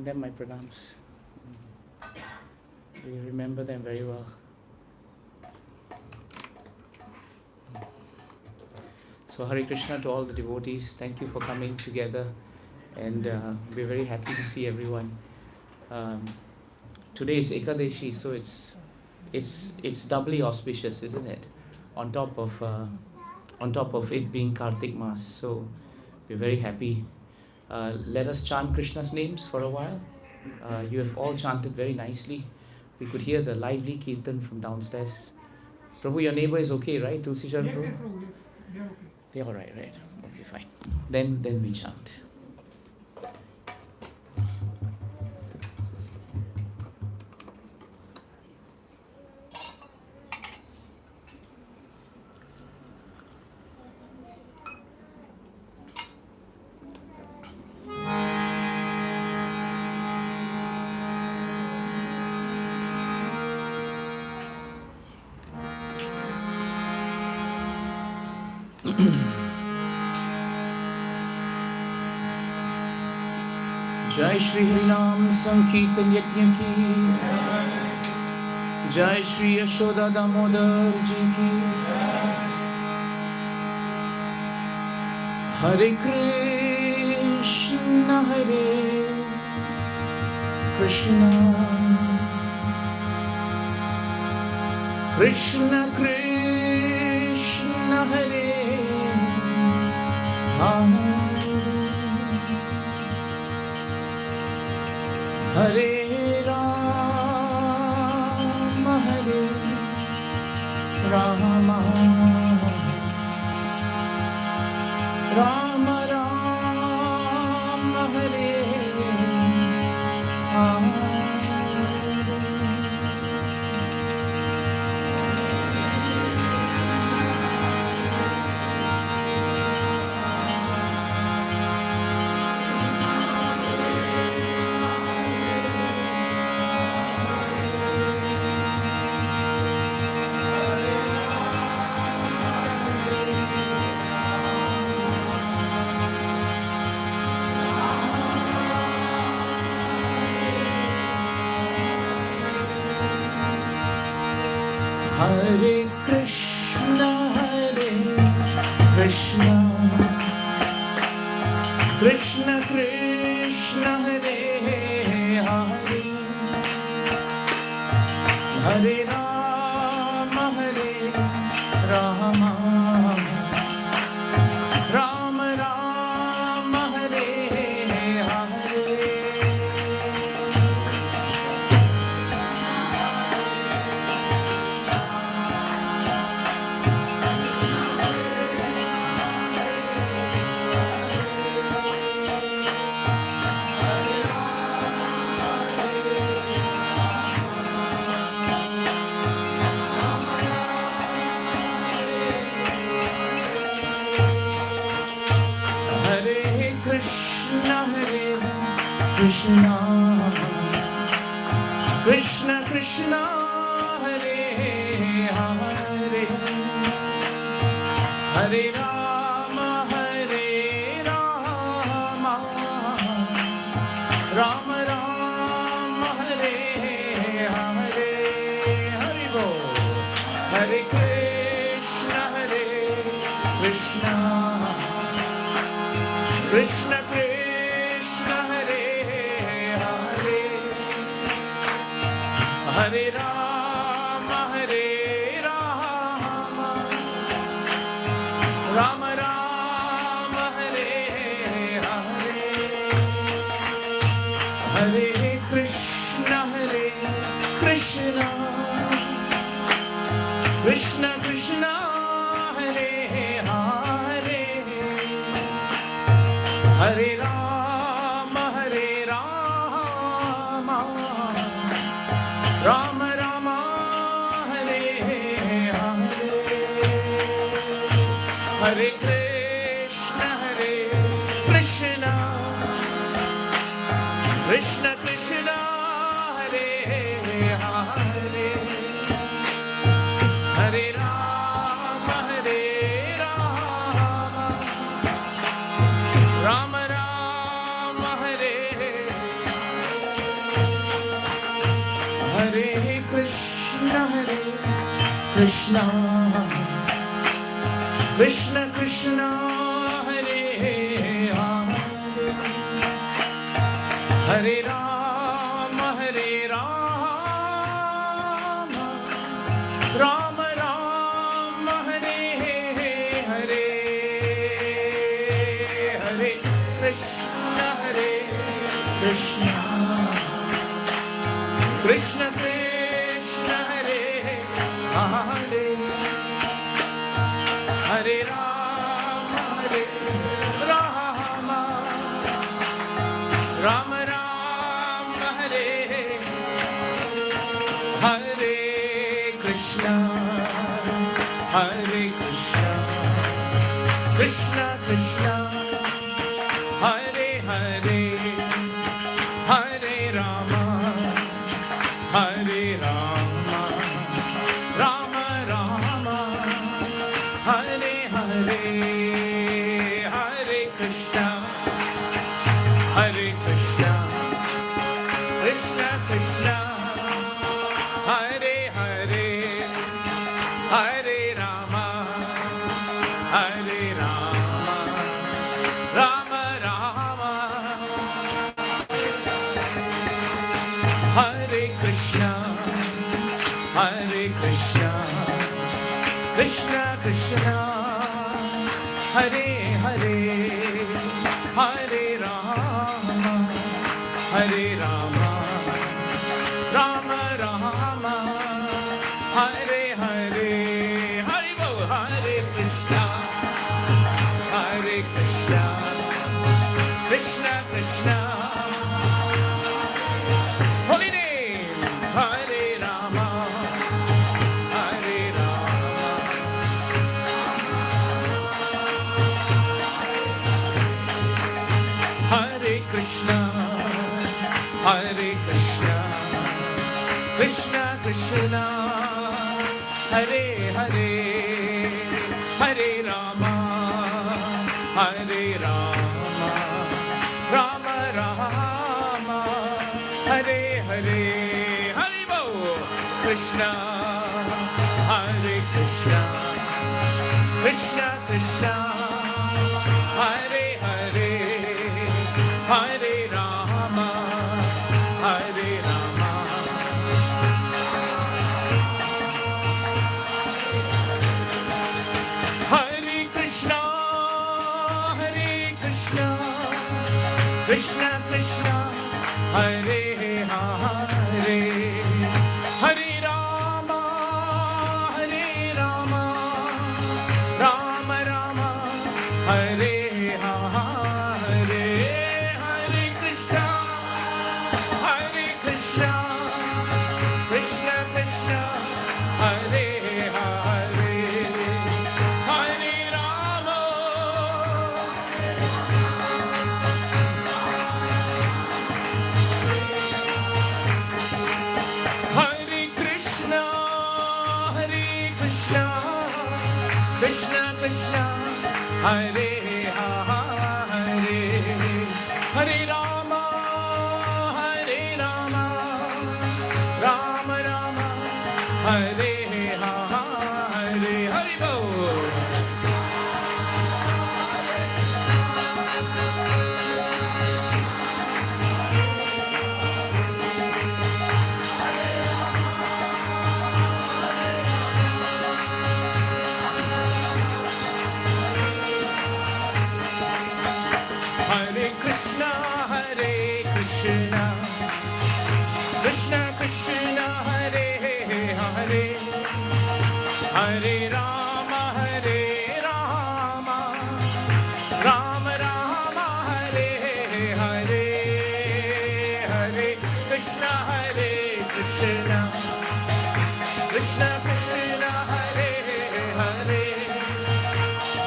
them my pranams. We remember them very well. So Hare Krishna to all the devotees. Thank you for coming together, and we're very happy to see everyone. Today is Ekadeshi, so it's doubly auspicious, isn't it? On top of it being Kartik Mass, so we're very happy. Let us chant Krishna's names for a while. You have all chanted very nicely. We could hear the lively kirtan from downstairs. Prabhu, your neighbor is okay, right? Tulsi Sharma? Yes, Prabhu, yes. They are okay. They're all right, right? Okay, fine. Then we chant. Jai Shri Harinam Sankirtan Yajna ki, Jai Shri Yashoda Damodara ji ki, Hare Krishna Hare Krishna, Krishna Krishna Hare Hare, Hare Rama Hare Rama, Rama Rama Hare Hare. Hare Krishna, Krishna Krishna Hare Hare, Hare Rama Rama, Rama Rama Hare Hare. Krishna, Krishna Krishna Hare Hare, Hare Rama Rama Rama Hare Hare, Hari Bol. Hare Krishna, Krishna Krishna Hare Hare, Hare Rama Rama Rama Hare Hare, Hare Krishna, Krishna Krishna Krishna Hare Hare, Hare Rama Rama Rama Hare Hare, Hare Krishna, Krishna Krishna Krishna Hare Hare, Hare Rama Rama Rama Hare Hare Krishna, Krishna Krishna Krishna, Hare Hare, Hare Rama, Hare Rama, Rama Rama, Hare Hare, Hare Krishna, Hare Krishna, Krishna Krishna, Hare Hare, Hare Rama, Hare Rama, Rama Rama, Hare Hare, Krishna, Hare Krishna, Krishna Krishna, Hare Hare, Hare Rama, Hare Rama, Rama Rama, Hare Hare, Hare Krishna, Hare Krishna, Krishna Krishna, Hare Hare, Hare Rama, Hare Rama, Rama Rama, Hare Krishna, Hare Krishna, Krishna Krishna, Hare Hare, Hare Rama, Hare Rama, Rama Rama, Hare Hare, Hare Bol, Hare Krishna, Hare Krishna, Krishna Krishna, holy name, Hare Rama, Hare Rama, Hare Krishna, Hare Krishna, Krishna Krishna, Hare Hare, Hare Rama, Hare Rama, Rama Rama, Hare Hare, Hare Bol, Krishna, Hare Krishna, Krishna Krishna, Hare Hare, Hare Rama, Hare Rama, Hare Krishna, Hare Krishna, Krishna Krishna, Hare Hare, Hare Rama, Hare Rama, Rama Rama, Hare Hare, Hare Krishna, Hare Krishna, Krishna Krishna, Hare Hare, Hare Rama, Hare Krishna, Hare Krishna, Krishna Krishna, Hare Hare, Hare Rama, Hare Rama, Rama Rama, Hare Hare, Hare Bol. Hare Krishna, Hare Krishna, Krishna Krishna, Hare Hare, Hare Rama, Hare Rama, Rama Rama, Hare Hare, Hare Krishna, Hare Krishna, Krishna Krishna, Hare Hare,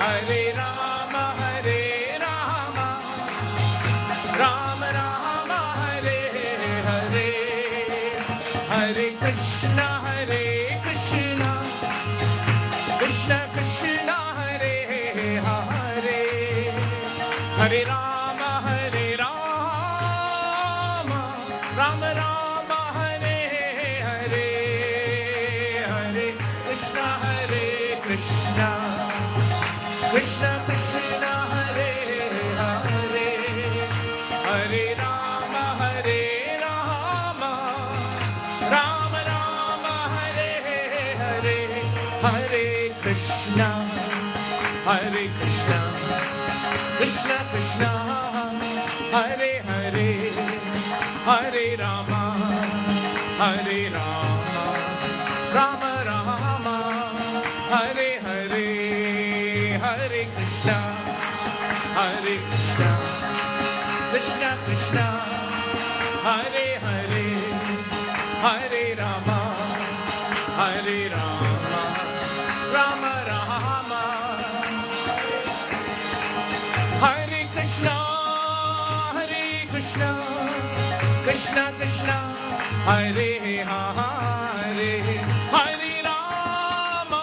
Hare Rama, Hare Rama, Rama Rama, Hare Hare, Hare Krishna, Hare Krishna, Krishna Krishna, Hare Hare, Hare Rama, Hare Rama, Rama Rama, Hare Hare, Hare Krishna, Hare Krishna, Krishna Krishna, Hare Hare, Hare Rama, Hare Rama, Rama Rama, Hare Hare, Hare Krishna, Hare Krishna, Krishna Krishna, Hare Hare, Hare Rama, Hare Rama, Rama Rama, Hare Krishna, Krishna Krishna, Hare Hare, Hare Rama,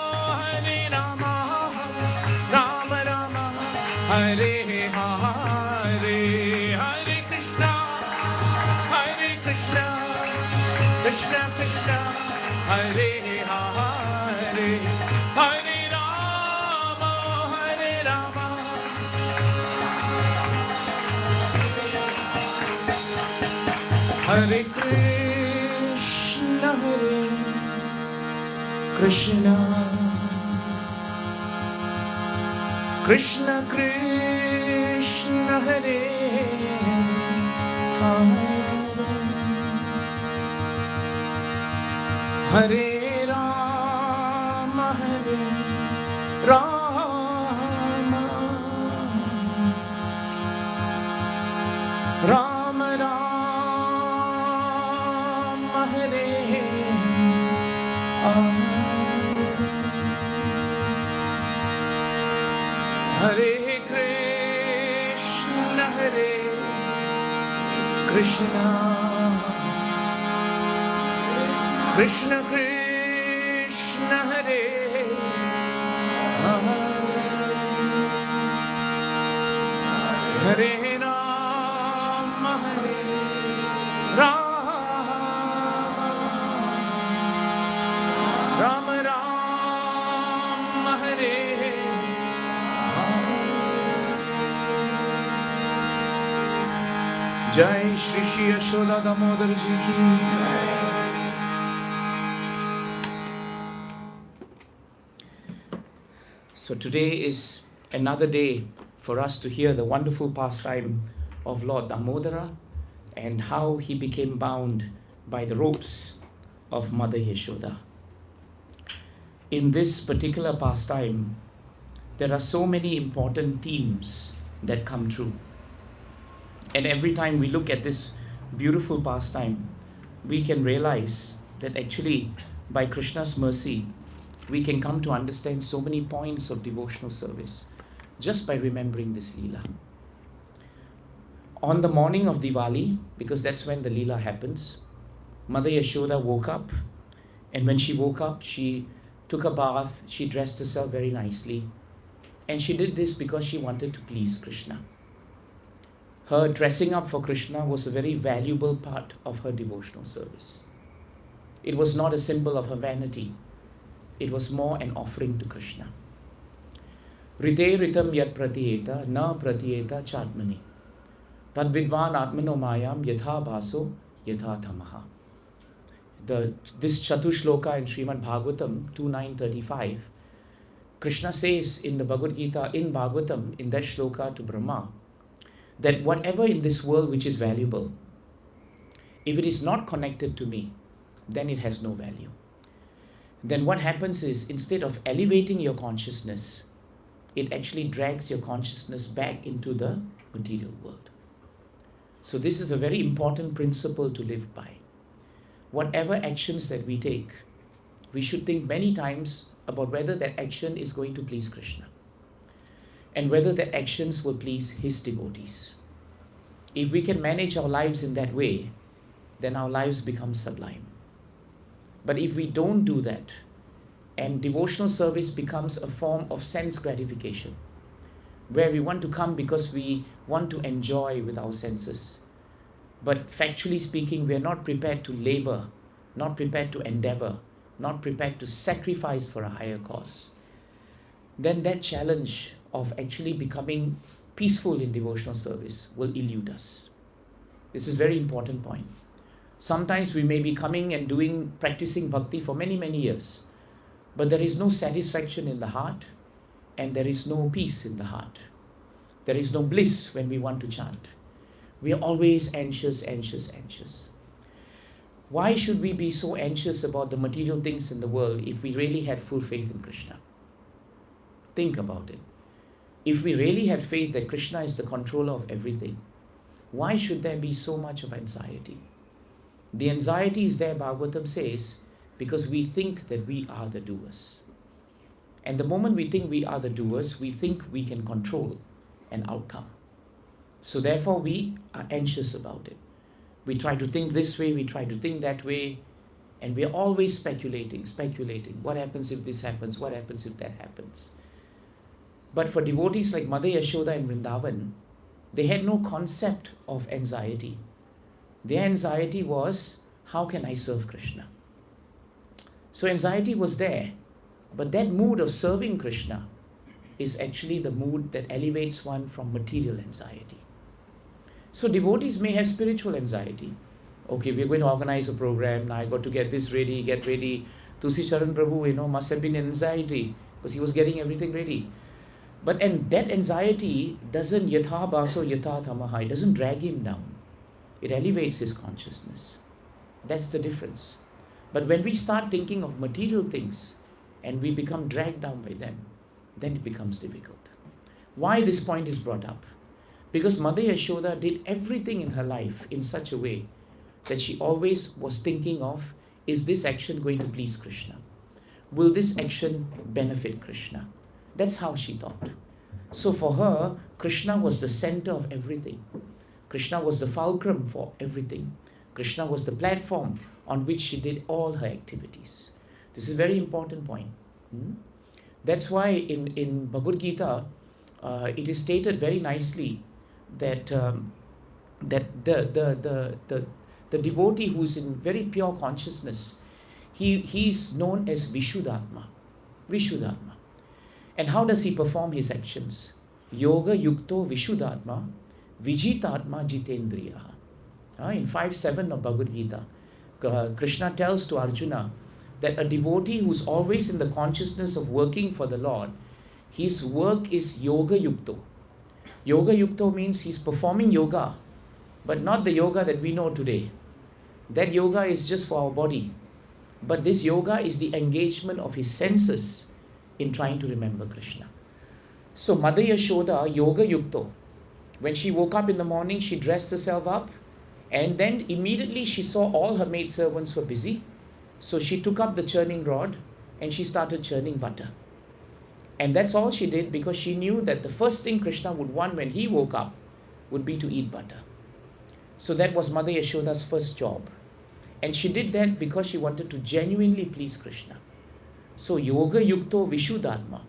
Rama Rama, Hare Hare, Hare Krishna, Krishna Krishna, Hare Hare, Hare Rama, Hare Krishna, Krishna Krishna Krishna, Hare Hare, Hare Rama, Rama Rama, Hare Hare Krishna, Krishna Krishna Krishna, Hare Hare Rama, Rama Rama, Hare Jai Shri Shri Yashoda Damodara Ji ki. So today is another day for us to hear the wonderful pastime of Lord Damodara and how he became bound by the ropes of Mother Yashoda. In this particular pastime, there are so many important themes that come true. And every time we look at this beautiful pastime, we can realize that actually by Krishna's mercy, we can come to understand so many points of devotional service just by remembering this Leela. On the morning of Diwali, because that's when the Leela happens, Mother Yashoda woke up, and when she woke up, she took a bath, she dressed herself very nicely, and she did this because she wanted to please Krishna. Her dressing up for Krishna was a very valuable part of her devotional service. It was not a symbol of her vanity. It was more an offering to Krishna. Rite ritam yat pratiyeta na pratiyeta chatmani tad vidvan atmano mayam yatha bhaso yatha tamaha. This Chatushloka in Srimad Bhagavatam 2.9.35, Krishna says in the Bhagavad Gita, in Bhagavatam, in that shloka to Brahma, that whatever in this world which is valuable, if it is not connected to me, then it has no value. Then what happens is, instead of elevating your consciousness, it actually drags your consciousness back into the material world. So this is a very important principle to live by. Whatever actions that we take, we should think many times about whether that action is going to please Krishna and whether the actions will please his devotees. If we can manage our lives in that way, then our lives become sublime. But if we don't do that, and devotional service becomes a form of sense gratification, where we want to come because we want to enjoy with our senses, but factually speaking, we are not prepared to labor, not prepared to endeavor, not prepared to sacrifice for a higher cause, then that challenge of actually becoming peaceful in devotional service will elude us. This is a very important point. Sometimes we may be coming and practicing bhakti for many, many years, but there is no satisfaction in the heart, and there is no peace in the heart. There is no bliss when we want to chant. We are always anxious, anxious, anxious. Why should we be so anxious about the material things in the world if we really had full faith in Krishna? Think about it. If we really had faith that Krishna is the controller of everything, why should there be so much of anxiety? The anxiety is there, Bhagavatam says, because we think that we are the doers. And the moment we think we are the doers, we think we can control an outcome. So therefore we are anxious about it. We try to think this way, we try to think that way, and we are always speculating. What happens if this happens? What happens if that happens? But for devotees like Mother Yashoda in Vrindavan, they had no concept of anxiety. Their anxiety was, how can I serve Krishna? So anxiety was there, but that mood of serving Krishna is actually the mood that elevates one from material anxiety. So devotees may have spiritual anxiety. Okay, we're going to organize a program. Now I got to get this ready, get ready. Tulsi Charan Prabhu, must have been anxiety because he was getting everything ready. But and that anxiety doesn't yatha baso yatha tamaha. It doesn't drag him down. It elevates his consciousness. That's the difference. But when we start thinking of material things and we become dragged down by them, then it becomes difficult. Why this point is brought up? Because Mother Yashoda did everything in her life in such a way that she always was thinking of, is this action going to please Krishna? Will this action benefit Krishna? That's how she thought. So for her, Krishna was the center of everything. Krishna was the fulcrum for everything. Krishna was the platform on which she did all her activities. This is a very important point. That's why in Bhagavad Gita, it is stated very nicely that the devotee who is in very pure consciousness, he is known as Vishuddhatma. Vishuddhatma. And how does he perform his actions? Yoga yukto Vishuddhatma, Vijitatma Jitendriya. In 5.7 of Bhagavad Gita, Krishna tells to Arjuna that a devotee who's always in the consciousness of working for the Lord, his work is yoga yukto. Yoga yukto means he's performing yoga, but not the yoga that we know today. That yoga is just for our body. But this yoga is the engagement of his senses in trying to remember Krishna. So Mother Yashoda, yoga yukto. When she woke up in the morning, she dressed herself up, and then immediately she saw all her maidservants were busy. So she took up the churning rod and she started churning butter. And that's all she did, because she knew that the first thing Krishna would want when he woke up would be to eat butter. So that was Mother Yashoda's first job. And she did that because she wanted to genuinely please Krishna. So yoga yukto Vishuddhatma,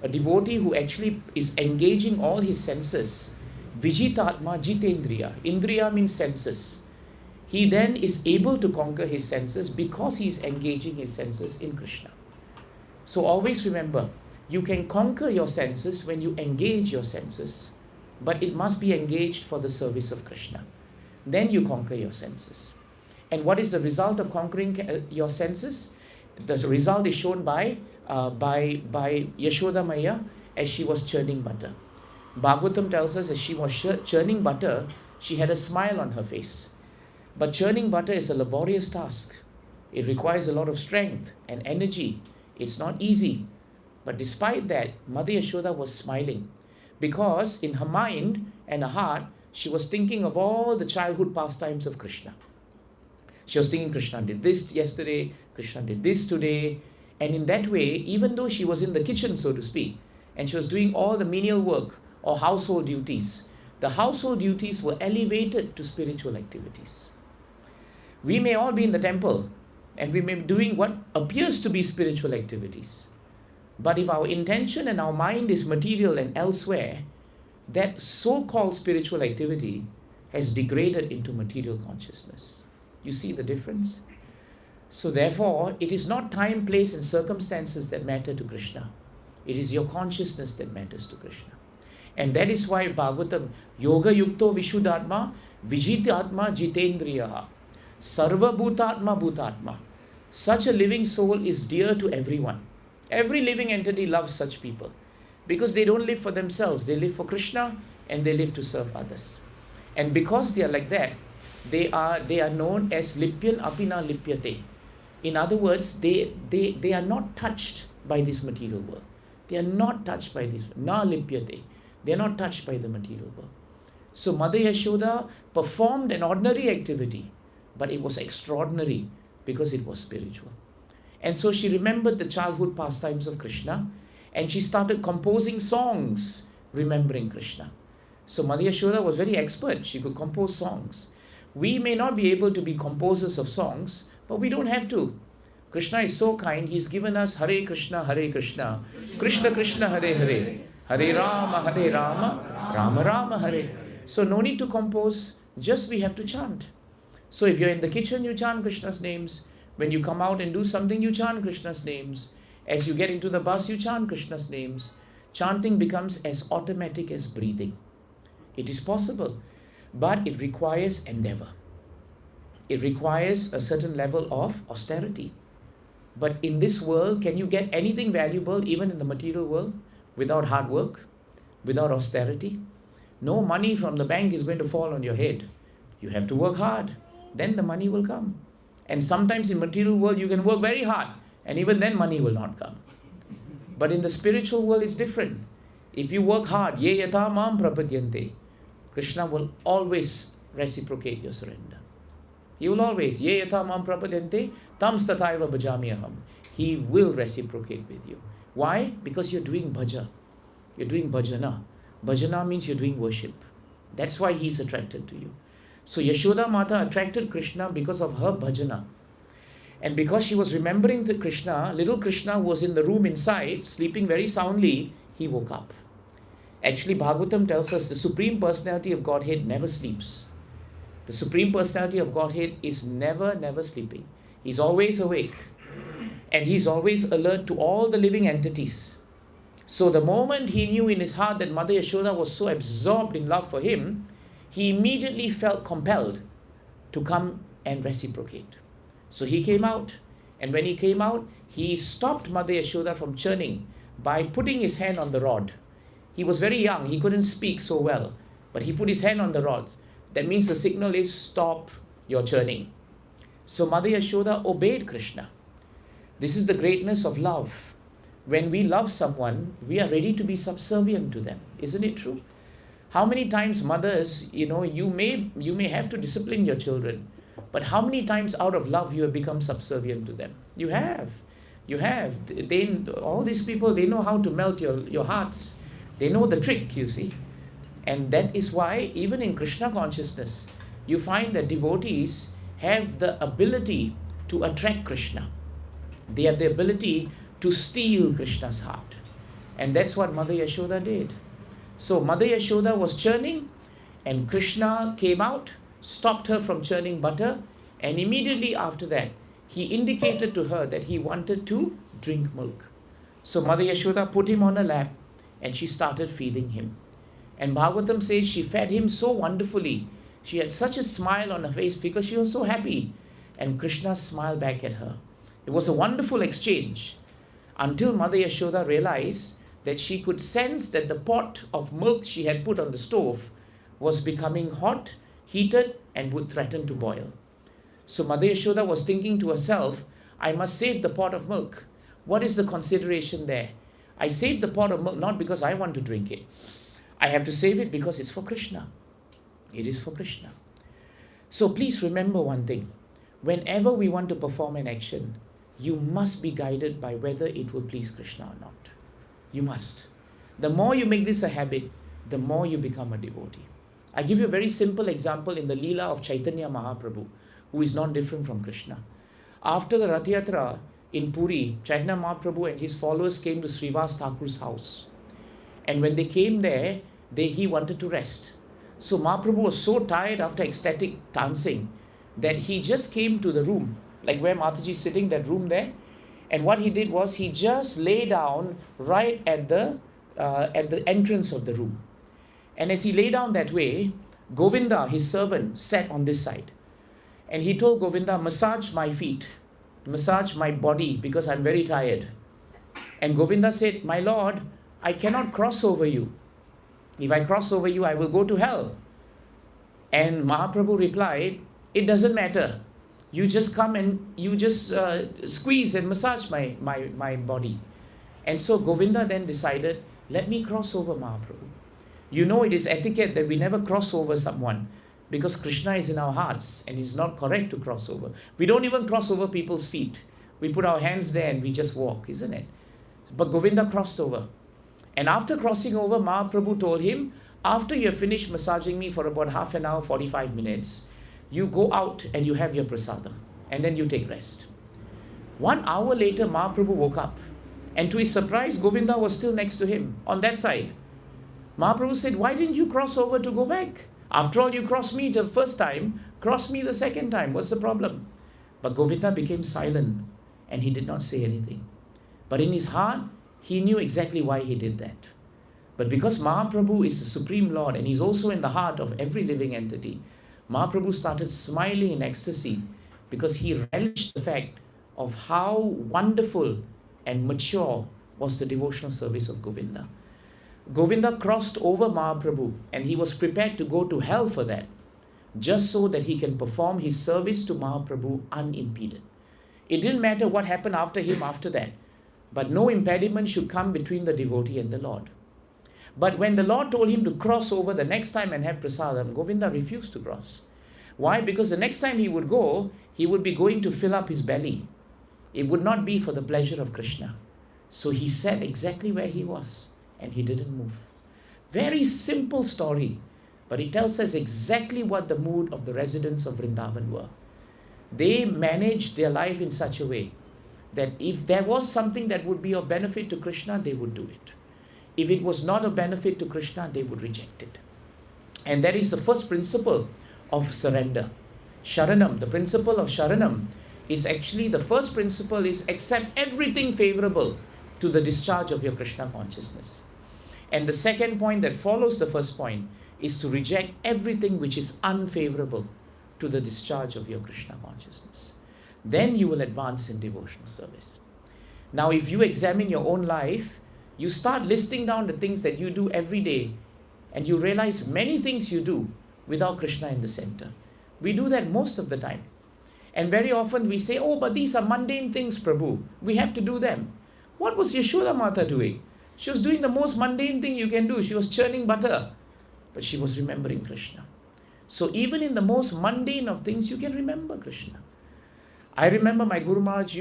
a devotee who actually is engaging all his senses. Vijitatma Jitendriya. Indriya means senses. He then is able to conquer his senses because he is engaging his senses in Krishna. So always remember, you can conquer your senses when you engage your senses, but it must be engaged for the service of Krishna. Then you conquer your senses. And what is the result of conquering your senses? The result is shown by Yashoda Maya as she was churning butter. Bhagavatam tells us as she was churning butter, she had a smile on her face. But churning butter is a laborious task. It requires a lot of strength and energy. It's not easy. But despite that, Mother Yashoda was smiling, because in her mind and her heart, she was thinking of all the childhood pastimes of Krishna. She was thinking, Krishna did this yesterday, Krishna did this today. And in that way, even though she was in the kitchen, so to speak, and she was doing all the menial work or household duties, the household duties were elevated to spiritual activities. We may all be in the temple and we may be doing what appears to be spiritual activities. But if our intention and our mind is material and elsewhere, that so-called spiritual activity has degraded into material consciousness. You see the difference? So therefore, it is not time, place and circumstances that matter to Krishna. It is your consciousness that matters to Krishna. And that is why Bhagavatam, Yoga Yukto Vishuddhatma, Vijitatma Jitendriyaha, Sarva Bhutatma Bhutatma. Such a living soul is dear to everyone. Every living entity loves such people because they don't live for themselves. They live for Krishna and they live to serve others. And because they are like that, they are known as Lipyan Apina Lipyate. In other words, they are not touched by this material world. They are not touched by this. Na Lipyate. They are not touched by the material world. So Mother Yashoda performed an ordinary activity, but it was extraordinary because it was spiritual. And so she remembered the childhood pastimes of Krishna, and she started composing songs remembering Krishna. So Mother Yashoda was very expert. She could compose songs. We may not be able to be composers of songs, but we don't have to. Krishna is so kind. He's given us Hare Krishna, Krishna Krishna, Hare Hare, Hare Rama, Rama Rama, Hare. So no need to compose, just we have to chant. So if you're in the kitchen, you chant Krishna's names. When you come out and do something, you chant Krishna's names. As you get into the bus, you chant Krishna's names. Chanting becomes as automatic as breathing. It is possible, but it requires endeavor. It requires a certain level of austerity. But in this world, can you get anything valuable, even in the material world, without hard work, without austerity? No money from the bank is going to fall on your head. You have to work hard. Then the money will come. And sometimes in material world, you can work very hard, and even then money will not come. But in the spiritual world, it's different. If you work hard, ye yatha mam prapadyante, Krishna will always reciprocate your surrender. He will always, ye yatha mam prapadyante, tam stataiva bhajami aham. He will reciprocate with you. Why? Because you're doing bhaja. You're doing bhajana. Bhajana means you're doing worship. That's why he's attracted to you. So Yashoda Mata attracted Krishna because of her bhajana. And because she was remembering the Krishna, little Krishna was in the room inside, sleeping very soundly, he woke up. Actually, Bhagavatam tells us the Supreme Personality of Godhead never sleeps. The Supreme Personality of Godhead is never sleeping. He's always awake. And he's always alert to all the living entities. So the moment he knew in his heart that Mother Yashoda was so absorbed in love for him, he immediately felt compelled to come and reciprocate. So he came out, and when he came out, he stopped Mother Yashoda from churning by putting his hand on the rod. He was very young, he couldn't speak so well, but he put his hand on the rod. That means the signal is stop your churning. So Mother Yashoda obeyed Krishna. This is the greatness of love. When we love someone, we are ready to be subservient to them. Isn't it true? How many times mothers, you may have to discipline your children, but how many times out of love you have become subservient to them? You have. All these people, they know how to melt your hearts. They know the trick, you see. And that is why even in Krishna consciousness, you find that devotees have the ability to attract Krishna. They have the ability to steal Krishna's heart. And that's what Mother Yashoda did. So Mother Yashoda was churning, and Krishna came out, stopped her from churning butter, and immediately after that, he indicated to her that he wanted to drink milk. So Mother Yashoda put him on her lap, and she started feeding him. And Bhagavatam says she fed him so wonderfully. She had such a smile on her face because she was so happy. And Krishna smiled back at her. It was a wonderful exchange until Mother Yashoda realized that she could sense that the pot of milk she had put on the stove was becoming hot, heated, and would threaten to boil. So Mother Yashoda was thinking to herself, I must save the pot of milk. What is the consideration there? I saved the pot of milk not because I want to drink it. I have to save it because it's for Krishna. It is for Krishna. So please remember one thing. Whenever we want to perform an action, you must be guided by whether it will please Krishna or not. You must. The more you make this a habit, the more you become a devotee. I give you a very simple example in the Leela of Chaitanya Mahaprabhu, who is not different from Krishna. After the Rath Yatra in Puri, Chaitanya Mahaprabhu and his followers came to Srivas Thakur's house. And when they came there, he wanted to rest. So Mahaprabhu was so tired after ecstatic dancing that he just came to the room, like where Mataji is sitting, that room there. And what he did was he just lay down right at the entrance of the room. And as he lay down that way, Govinda, his servant, sat on this side. And he told Govinda, massage my feet, massage my body because I'm very tired. And Govinda said, my Lord, I cannot cross over you. If I cross over you, I will go to hell. And Mahaprabhu replied, it doesn't matter. You just come and you just squeeze and massage my body. And so Govinda then decided, let me cross over Mahaprabhu. You know, it is etiquette that we never cross over someone because Krishna is in our hearts and it's not correct to cross over. We don't even cross over people's feet. We put our hands there and we just walk, isn't it? But Govinda crossed over. And after crossing over, Mahaprabhu told him, after you have finished massaging me for about half an hour, 45 minutes, you go out and you have your prasadam. And then you take rest. 1 hour later, Mahaprabhu woke up. And to his surprise, Govinda was still next to him on that side. Mahaprabhu said, why didn't you cross over to go back? After all, you crossed me the first time, cross me the second time. What's the problem? But Govinda became silent and he did not say anything. But in his heart, he knew exactly why he did that. But because Mahaprabhu is the Supreme Lord and he's also in the heart of every living entity, Mahaprabhu started smiling in ecstasy because he relished the fact of how wonderful and mature was the devotional service of Govinda. Govinda crossed over Mahaprabhu and he was prepared to go to hell for that, just so that he can perform his service to Mahaprabhu unimpeded. It didn't matter what happened after him after that, but no impediment should come between the devotee and the Lord. But when the Lord told him to cross over the next time and have prasadam, Govinda refused to cross. Why? Because the next time he would go, he would be going to fill up his belly. It would not be for the pleasure of Krishna. So he sat exactly where he was and he didn't move. Very simple story, but it tells us exactly what the mood of the residents of Vrindavan were. They managed their life in such a way that if there was something that would be of benefit to Krishna, they would do it. If it was not of benefit to Krishna, they would reject it. And that is the first principle of surrender. Sharanam, the principle of Sharanam, is actually the first principle is accept everything favorable to the discharge of your Krishna consciousness. And the second point that follows the first point is to reject everything which is unfavorable to the discharge of your Krishna consciousness. Then you will advance in devotional service. Now, if you examine your own life, you start listing down the things that you do every day, and you realize many things you do without Krishna in the center. We do that most of the time. And very often we say, oh, but these are mundane things, Prabhu. We have to do them. What was Yashoda Mata doing? She was doing the most mundane thing you can do. She was churning butter. But she was remembering Krishna. So even in the most mundane of things, you can remember Krishna. I remember my Guru Maharaj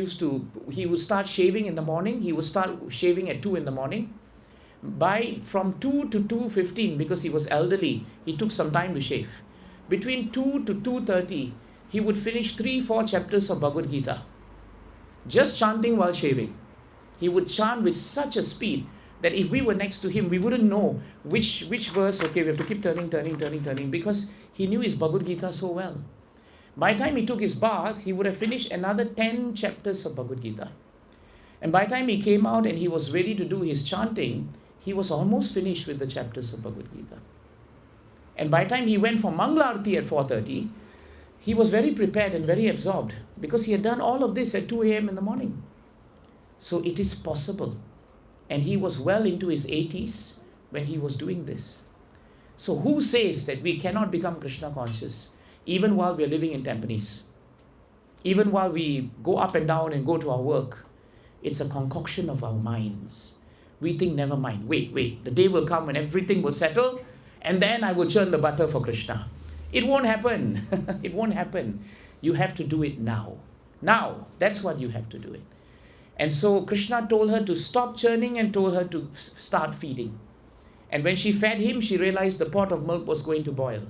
he would start shaving in the morning. He would start shaving at 2 in the morning. From 2 to 2:15, because he was elderly, he took some time to shave. Between 2 to 2:30, he would finish 3-4 chapters of Bhagavad Gita. Just chanting while shaving. He would chant with such a speed that if we were next to him, we wouldn't know which verse, okay, we have to keep turning, because he knew his Bhagavad Gita so well. By the time he took his bath, he would have finished another 10 chapters of Bhagavad Gita. And by the time he came out and he was ready to do his chanting, he was almost finished with the chapters of Bhagavad Gita. And by the time he went for Mangala Arati at 4:30, he was very prepared and very absorbed because he had done all of this at 2 a.m. in the morning. So it is possible. And he was well into his 80s when he was doing this. So who says that we cannot become Krishna conscious even while we are living in Tampines? Even while we go up and down and go to our work, it's a concoction of our minds. We think, never mind, wait, the day will come when everything will settle and then I will churn the butter for Krishna. It won't happen. It won't happen. You have to do it now. Now, that's what you have to do it. And so Krishna told her to stop churning and told her to start feeding. And when she fed him, she realized the pot of milk was going to boil.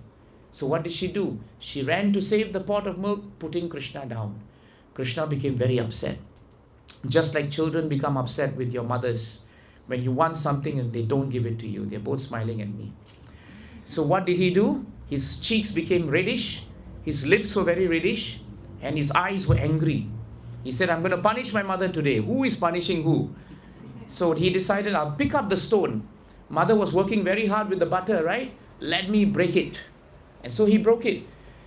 So what did she do? She ran to save the pot of milk, putting Krishna down. Krishna became very upset. Just like children become upset with your mothers when you want something and they don't give it to you. They're both smiling at me. So what did he do? His cheeks became reddish, his lips were very reddish, and his eyes were angry. He said, I'm going to punish my mother today. Who is punishing who? So he decided, I'll pick up the stone. Mother was working very hard with the butter, right? Let me break it. And so he broke it.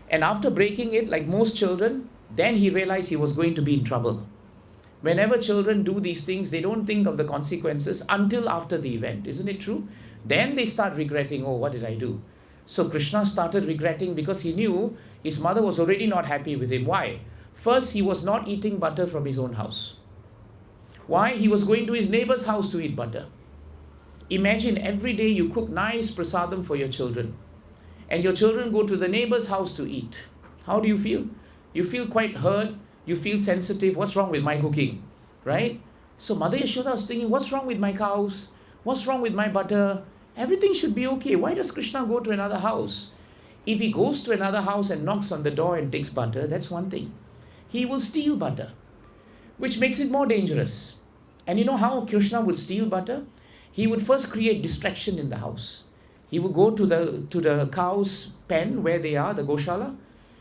And after breaking it, like most children, then he realized he was going to be in trouble. Whenever children do these things, they don't think of the consequences until after the event. Isn't it true? Then they start regretting, oh, what did I do? So Krishna started regretting because he knew his mother was already not happy with him. Why? First, he was not eating butter from his own house. Why? He was going to his neighbor's house to eat butter. Imagine every day you cook nice prasadam for your children, and your children go to the neighbor's house to eat. How do you feel? You feel quite hurt, you feel sensitive. What's wrong with my cooking? Right? So Mother Yashoda was thinking, what's wrong with my cows? What's wrong with my butter? Everything should be okay. Why does Krishna go to another house? If he goes to another house and knocks on the door and takes butter, that's one thing. He will steal butter, which makes it more dangerous. And you know how Krishna would steal butter? He would first create distraction in the house. He would go to the cow's pen where they are, the Goshala.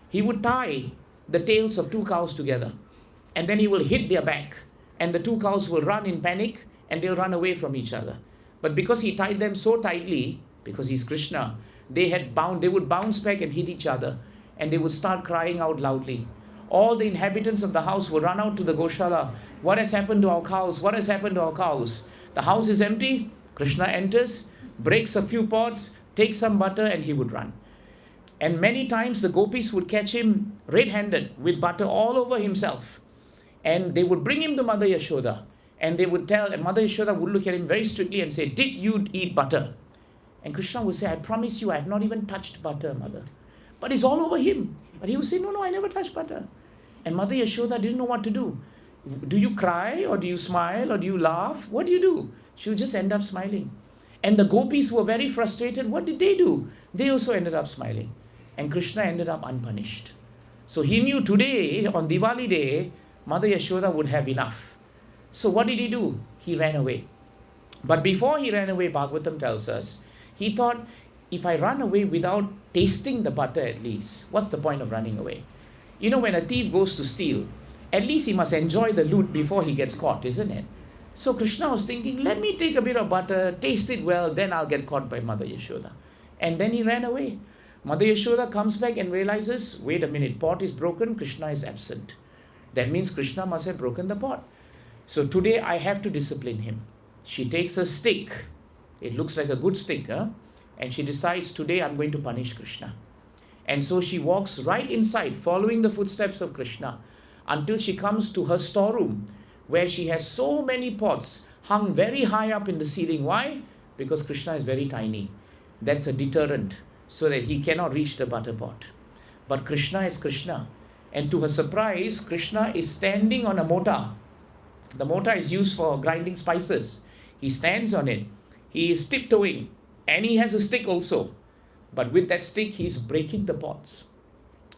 He would tie the tails of two cows together, and then he will hit their back, and the two cows will run in panic and they'll run away from each other. But because he tied them so tightly, because he's Krishna, they would bounce back and hit each other, and they would start crying out loudly. All the inhabitants of the house would run out to the Goshala. What has happened to our cows? What has happened to our cows? The house is empty. Krishna enters, breaks a few pots, takes some butter, and he would run. And many times the gopis would catch him red-handed with butter all over himself. And they would bring him to Mother Yashoda. And they would tell, and Mother Yashoda would look at him very strictly and say, did you eat butter? And Krishna would say, I promise you, I have not even touched butter, Mother. But it's all over him. But he would say, no, I never touched butter. And Mother Yashoda didn't know what to do. Do you cry, or do you smile, or do you laugh? What do you do? She'll just end up smiling. And the gopis were very frustrated. What did they do? They also ended up smiling. And Krishna ended up unpunished. So he knew today, on Diwali day, Mother Yashoda would have enough. So what did he do? He ran away. But before he ran away, Bhagavatam tells us, he thought, if I run away without tasting the butter at least, what's the point of running away? You know, when a thief goes to steal, at least he must enjoy the loot before he gets caught, isn't it? So Krishna was thinking, let me take a bit of butter, taste it well, then I'll get caught by Mother Yashoda. And then he ran away. Mother Yashoda comes back and realizes, wait a minute, pot is broken, Krishna is absent. That means Krishna must have broken the pot. So today I have to discipline him. She takes a stick. It looks like a good stick, huh? And she decides, today I'm going to punish Krishna. And so she walks right inside, following the footsteps of Krishna, until she comes to her storeroom, where she has so many pots hung very high up in the ceiling. Why? Because Krishna is very tiny. That's a deterrent, so that he cannot reach the butter pot. But Krishna is Krishna. And to her surprise, Krishna is standing on a mortar. The mortar is used for grinding spices. He stands on it. He is tiptoeing. And he has a stick also. But with that stick, he's breaking the pots.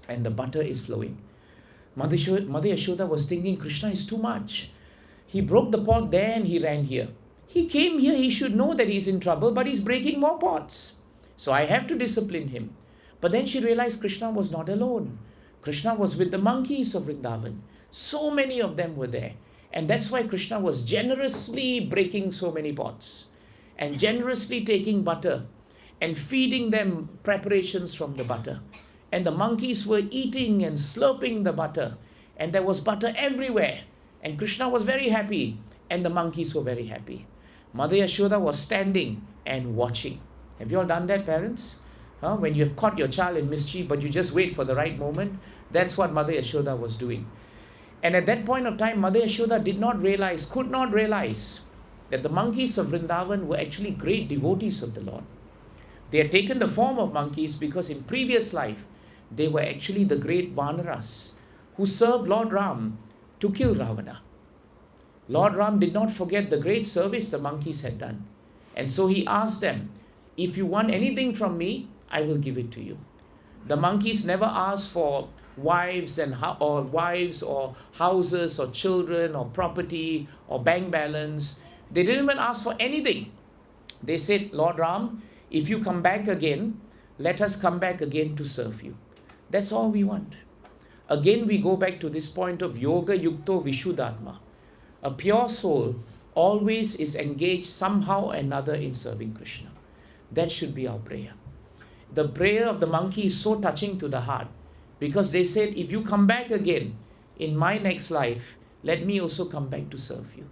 And the butter is flowing. Mother Yashoda was thinking, Krishna is too much. He broke the pot there and he ran here. He came here, he should know that he's in trouble, but he's breaking more pots. So I have to discipline him. But then she realized Krishna was not alone. Krishna was with the monkeys of Vrindavan. So many of them were there. And that's why Krishna was generously breaking so many pots. And generously taking butter and feeding them preparations from the butter. And the monkeys were eating and slurping the butter. And there was butter everywhere. And Krishna was very happy. And the monkeys were very happy. Mother Yashoda was standing and watching. Have you all done that, parents? When you have caught your child in mischief, but you just wait for the right moment? That's what Mother Yashoda was doing. And at that point of time, Mother Yashoda could not realize that the monkeys of Vrindavan were actually great devotees of the Lord. They had taken the form of monkeys because in previous life, they were actually the great Vanaras who served Lord Ram to kill Ravana. Lord Ram did not forget the great service the monkeys had done. And so he asked them, if you want anything from me, I will give it to you. The monkeys never asked for wives or houses or children or property or bank balance. They didn't even ask for anything. They said, Lord Ram, if you come back again, let us come back again to serve you. That's all we want. Again, we go back to this point of yoga yukto vishuddhatma. A pure soul always is engaged somehow or another in serving Krishna. That should be our prayer. The prayer of the monkey is so touching to the heart, because they said, if you come back again in my next life, let me also come back to serve you.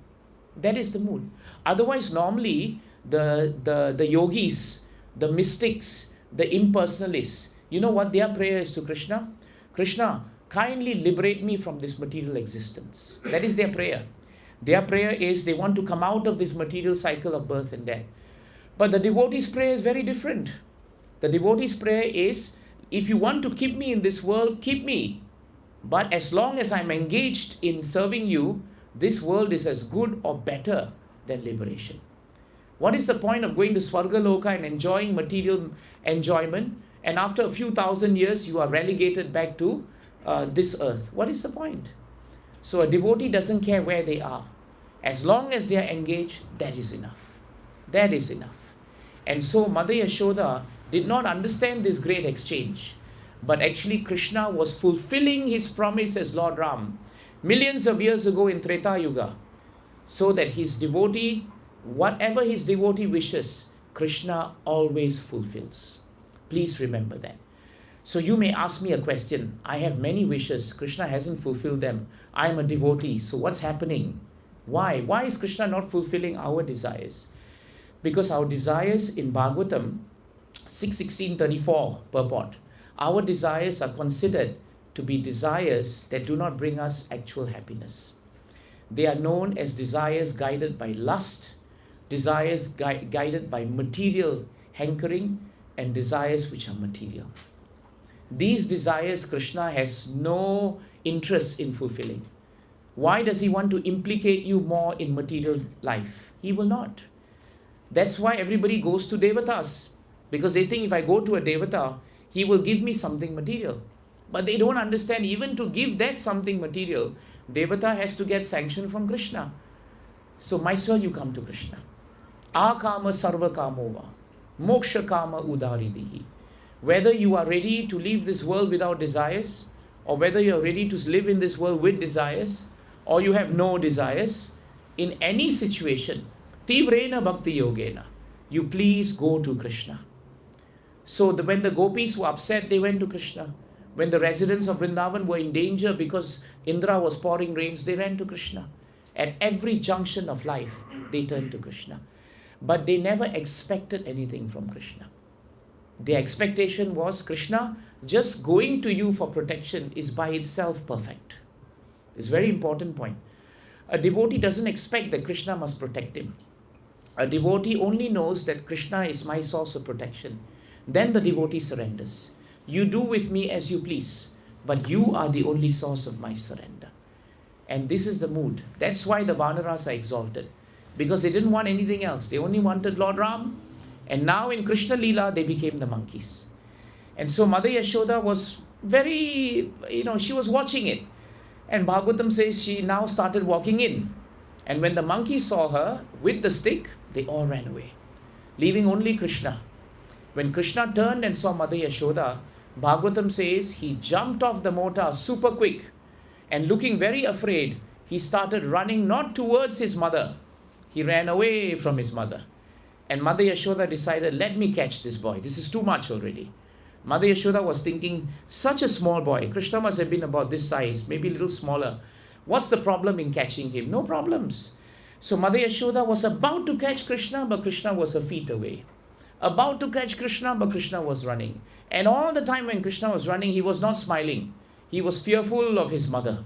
That is the mood. Otherwise, normally, the yogis, the mystics, the impersonalists, you know what their prayer is to Krishna? Krishna, kindly liberate me from this material existence. That is their prayer. Their prayer is they want to come out of this material cycle of birth and death. But the devotee's prayer is very different. The devotee's prayer is, if you want to keep me in this world, keep me. But as long as I'm engaged in serving you, this world is as good or better than liberation. What is the point of going to Swargaloka and enjoying material enjoyment, and after a few thousand years you are relegated back to this earth? What is the point? So a devotee doesn't care where they are. As long as they are engaged, that is enough. That is enough. And so Mother Yashoda did not understand this great exchange. But actually Krishna was fulfilling his promise as Lord Ram millions of years ago in Treta Yuga, so that his devotee, whatever his devotee wishes, Krishna always fulfills. Please remember that. So you may ask me a question. I have many wishes. Krishna hasn't fulfilled them. I am a devotee. So what's happening? Why? Why is Krishna not fulfilling our desires? Because our desires in Bhagavatam 6.16.34 purport, our desires are considered to be desires that do not bring us actual happiness. They are known as desires guided by lust, desires guided by material hankering, and desires which are material. These desires Krishna has no interest in fulfilling. Why does he want to implicate you more in material life? He will not. That's why everybody goes to Devatas, because they think if I go to a Devata, he will give me something material. But they don't understand, even to give that something material, Devata has to get sanction from Krishna. So might as well you come to Krishna. Akama sarva kamova, moksha kama udaridihi. Whether you are ready to leave this world without desires, or whether you are ready to live in this world with desires, or you have no desires, in any situation, tivrena bhakti yogena, you please go to Krishna. So when the gopis were upset, they went to Krishna. When the residents of Vrindavan were in danger because Indra was pouring rains, they ran to Krishna. At every junction of life, they turned to Krishna. But they never expected anything from Krishna. Their expectation was, Krishna, just going to you for protection is by itself perfect. It's a very important point. A devotee doesn't expect that Krishna must protect him. A devotee only knows that Krishna is my source of protection. Then the devotee surrenders. You do with me as you please, but you are the only source of my surrender. And this is the mood. That's why the Vanaras are exalted, because they didn't want anything else. They only wanted Lord Ram. And now in Krishna Leela, they became the monkeys. And so Mother Yashoda was very, she was watching it. And Bhagavatam says she now started walking in. And when the monkeys saw her with the stick, they all ran away, leaving only Krishna. When Krishna turned and saw Mother Yashoda, Bhagavatam says he jumped off the motor super quick, and looking very afraid, he started running not towards his mother. He ran away from his mother. And Mother Yashoda decided, let me catch this boy. This is too much already. Mother Yashoda was thinking, such a small boy. Krishna must have been about this size, maybe a little smaller. What's the problem in catching him? No problems. So Mother Yashoda was about to catch Krishna, but Krishna was a feet away. About to catch Krishna, but Krishna was running. And all the time when Krishna was running, he was not smiling. He was fearful of his mother.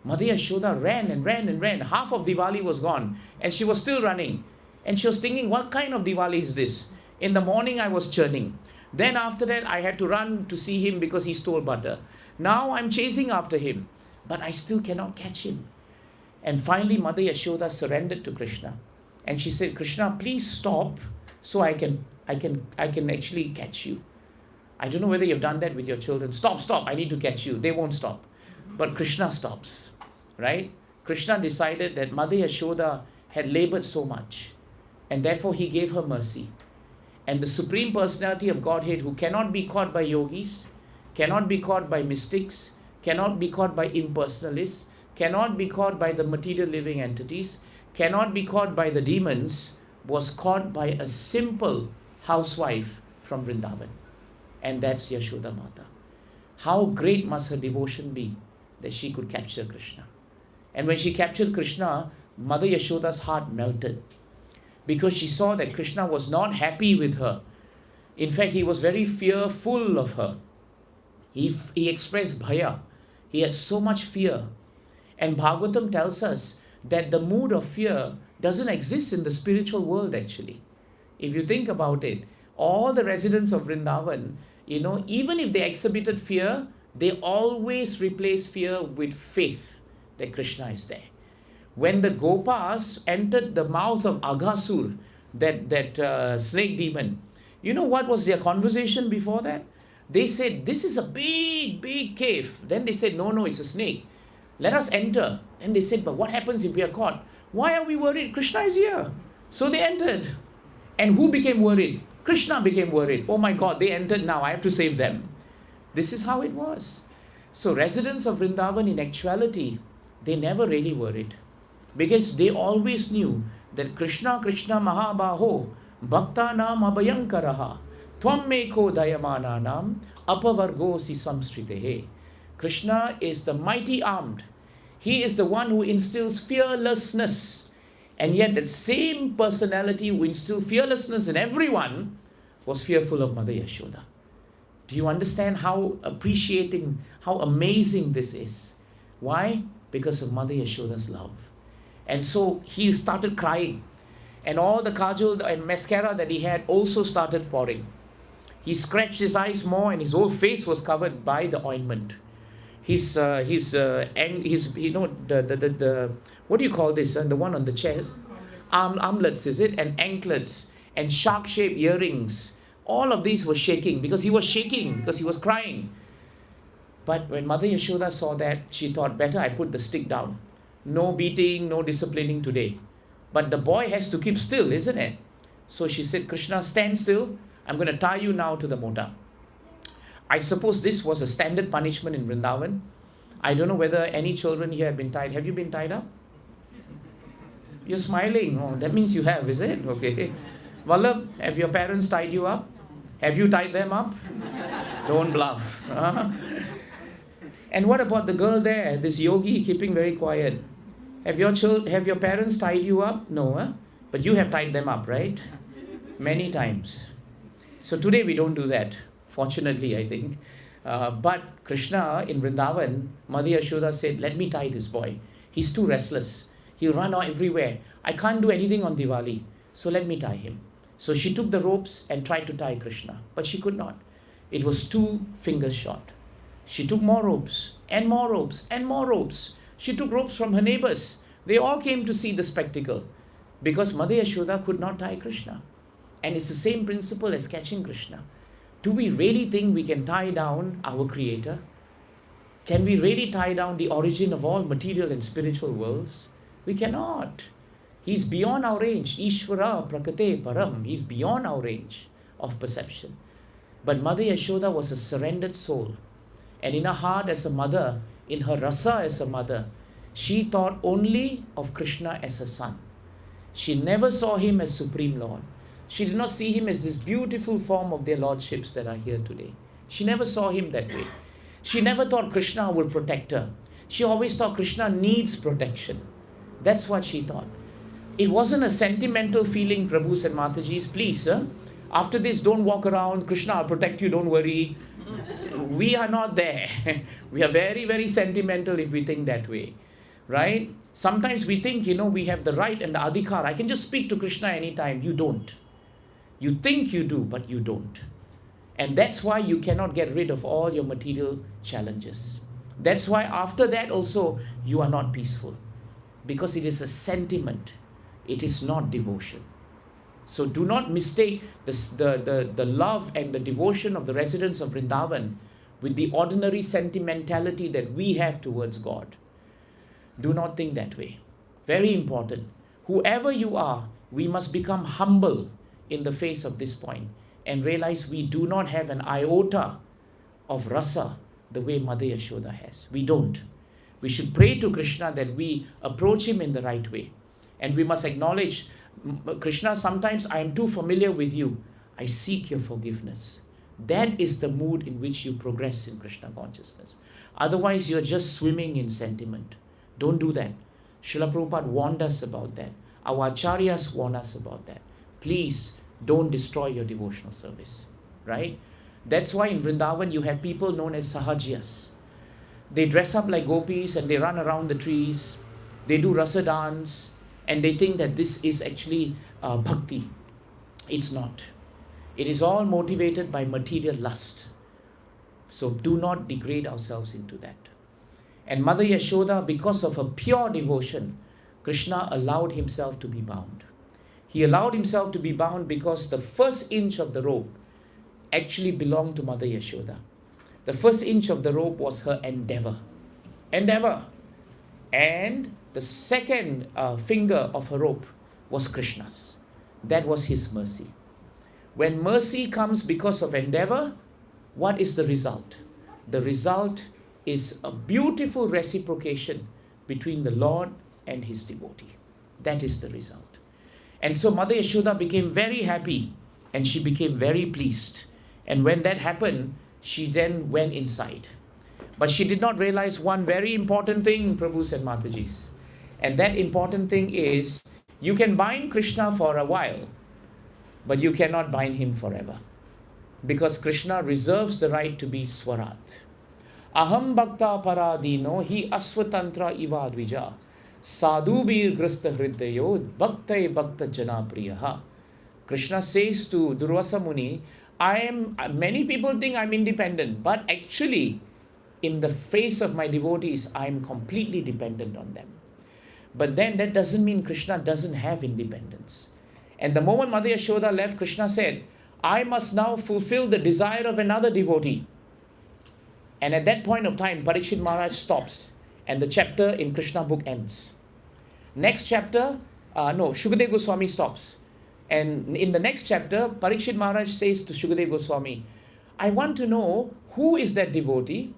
Mother Yashoda ran and ran and ran. Half of Diwali was gone, and she was still running. And she was thinking, what kind of Diwali is this? In the morning, I was churning. Then after that, I had to run to see him because he stole butter. Now I'm chasing after him, but I still cannot catch him. And finally, Mother Yashoda surrendered to Krishna. And she said, Krishna, please stop so I can actually catch you. I don't know whether you've done that with your children. Stop, I need to catch you. They won't stop. But Krishna stops, right? Krishna decided that Mother Yashoda had labored so much, and therefore he gave her mercy. And the Supreme Personality of Godhead, who cannot be caught by yogis, cannot be caught by mystics, cannot be caught by impersonalists, cannot be caught by the material living entities, cannot be caught by the demons, was caught by a simple housewife from Vrindavan. And that's Yashoda Mata. How great must her devotion be that she could capture Krishna. And when she captured Krishna, Mother Yashoda's heart melted because she saw that Krishna was not happy with her. In fact, he was very fearful of her. He expressed bhaya. He had so much fear. And Bhagavatam tells us that the mood of fear doesn't exist in the spiritual world actually. If you think about it, all the residents of Vrindavan, even if they exhibited fear, they always replace fear with faith that Krishna is there. When the Gopas entered the mouth of Aghasur, that snake demon, you know what was their conversation before that? They said, this is a big, big cave. Then they said, no, it's a snake. Let us enter. Then they said, but what happens if we are caught? Why are we worried? Krishna is here. So they entered. And who became worried? Krishna became worried. Oh my God, they entered now. I have to save them. This is how it was. So residents of Vrindavan, in actuality, they never really worried. Because they always knew that Krishna Mahabaho, Bhaktanam Abhayankaraha, Tvam Meko Dayamananam, Apavargosi Samstritehe. Krishna is the mighty armed. He is the one who instills fearlessness. And yet the same personality who instilled fearlessness in everyone was fearful of Mother Yashoda. Do you understand how appreciating, how amazing this is? Why? Because of Mother Yashoda's love. And so he started crying. And all the kajal and mascara that he had also started pouring. He scratched his eyes more and his whole face was covered by the ointment. His what do you call this? The one on the chest? Armlets, is it? And anklets and shark-shaped earrings. All of these were shaking because he was crying. But when Mother Yashoda saw that, she thought, better I put the stick down. No beating, no disciplining today. But the boy has to keep still, isn't it? So she said, Krishna, stand still. I'm going to tie you now to the mota. I suppose this was a standard punishment in Vrindavan. I don't know whether any children here have been tied. Have you been tied up? You're smiling. Oh, that means you have, is it? Okay. Vallabh, have your parents tied you up? Have you tied them up? Don't bluff. And what about the girl there, this yogi keeping very quiet? Have your parents tied you up? No, but you have tied them up, right? Many times. So today we don't do that, fortunately, I think. But Krishna in Vrindavan, Mother Yashoda said, let me tie this boy. He's too restless. He'll run everywhere. I can't do anything on Diwali, so let me tie him. So she took the ropes and tried to tie Krishna, but she could not. It was 2 fingers short. She took more ropes and more ropes and more ropes. She took ropes from her neighbors. They all came to see the spectacle because Mother Yashoda could not tie Krishna. And it's the same principle as catching Krishna. Do we really think we can tie down our Creator? Can we really tie down the origin of all material and spiritual worlds? We cannot. He's beyond our range. Ishvara Prakate Param. He's beyond our range of perception. But Mother Yashoda was a surrendered soul. And in her heart as a mother, in her rasa as a mother, she thought only of Krishna as her son. She never saw him as Supreme Lord. She did not see him as this beautiful form of their lordships that are here today. She never saw him that way. She never thought Krishna will protect her. She always thought Krishna needs protection. That's what she thought. It wasn't a sentimental feeling, Prabhus and Matajis. Please, after this, don't walk around. Krishna, I'll protect you, don't worry. We are not there. We are very, very sentimental if we think that way. Right? Sometimes we think, we have the right and the adhikar. I can just speak to Krishna anytime. You don't. You think you do, but you don't. And that's why you cannot get rid of all your material challenges. That's why after that also, you are not peaceful. Because it is a sentiment. It is not devotion. So do not mistake the love and the devotion of the residents of Vrindavan with the ordinary sentimentality that we have towards God. Do not think that way. Very important. Whoever you are, we must become humble in the face of this point and realize we do not have an iota of rasa the way Mother Yashoda has. We don't. We should pray to Krishna that we approach him in the right way. And we must acknowledge, Krishna, sometimes I am too familiar with you. I seek your forgiveness. That is the mood in which you progress in Krishna consciousness. Otherwise, you're just swimming in sentiment. Don't do that. Srila Prabhupada warned us about that. Our acharyas warn us about that. Please don't destroy your devotional service, right? That's why in Vrindavan you have people known as sahajiyas. They dress up like gopis and they run around the trees. They do rasa dance and they think that this is actually bhakti. It's not. It is all motivated by material lust. So do not degrade ourselves into that. And Mother Yashoda, because of her pure devotion, Krishna allowed himself to be bound. He allowed himself to be bound because the first inch of the rope actually belonged to Mother Yashoda. The first inch of the rope was her endeavor. Endeavor. And the second finger of her rope was Krishna's. That was his mercy. When mercy comes because of endeavor, what is the result? The result is a beautiful reciprocation between the Lord and his devotee. That is the result. And so Mother Yashoda became very happy and she became very pleased. And when that happened, she then went inside. But she did not realize one very important thing, Prabhus and Matajis. And that important thing is, you can bind Krishna for a while, but you cannot bind him forever. Because Krishna reserves the right to be Swarat. Aham bhakta paradino hi asvatantra iva dvija sadhubir grasta hridayo bhaktai bhakta janapriyaha. Krishna says to Durvasa Muni, many people think I'm independent, but actually, in the face of my devotees, I'm completely dependent on them. But then that doesn't mean Krishna doesn't have independence. And the moment Mother Yashoda left, Krishna said, I must now fulfill the desire of another devotee. And at that point of time, Parikshit Maharaj stops and the chapter in Krishna book ends. Next chapter, Shukadeva Goswami stops. And in the next chapter, Parikshit Maharaj says to Shukadeva Goswami, I want to know who is that devotee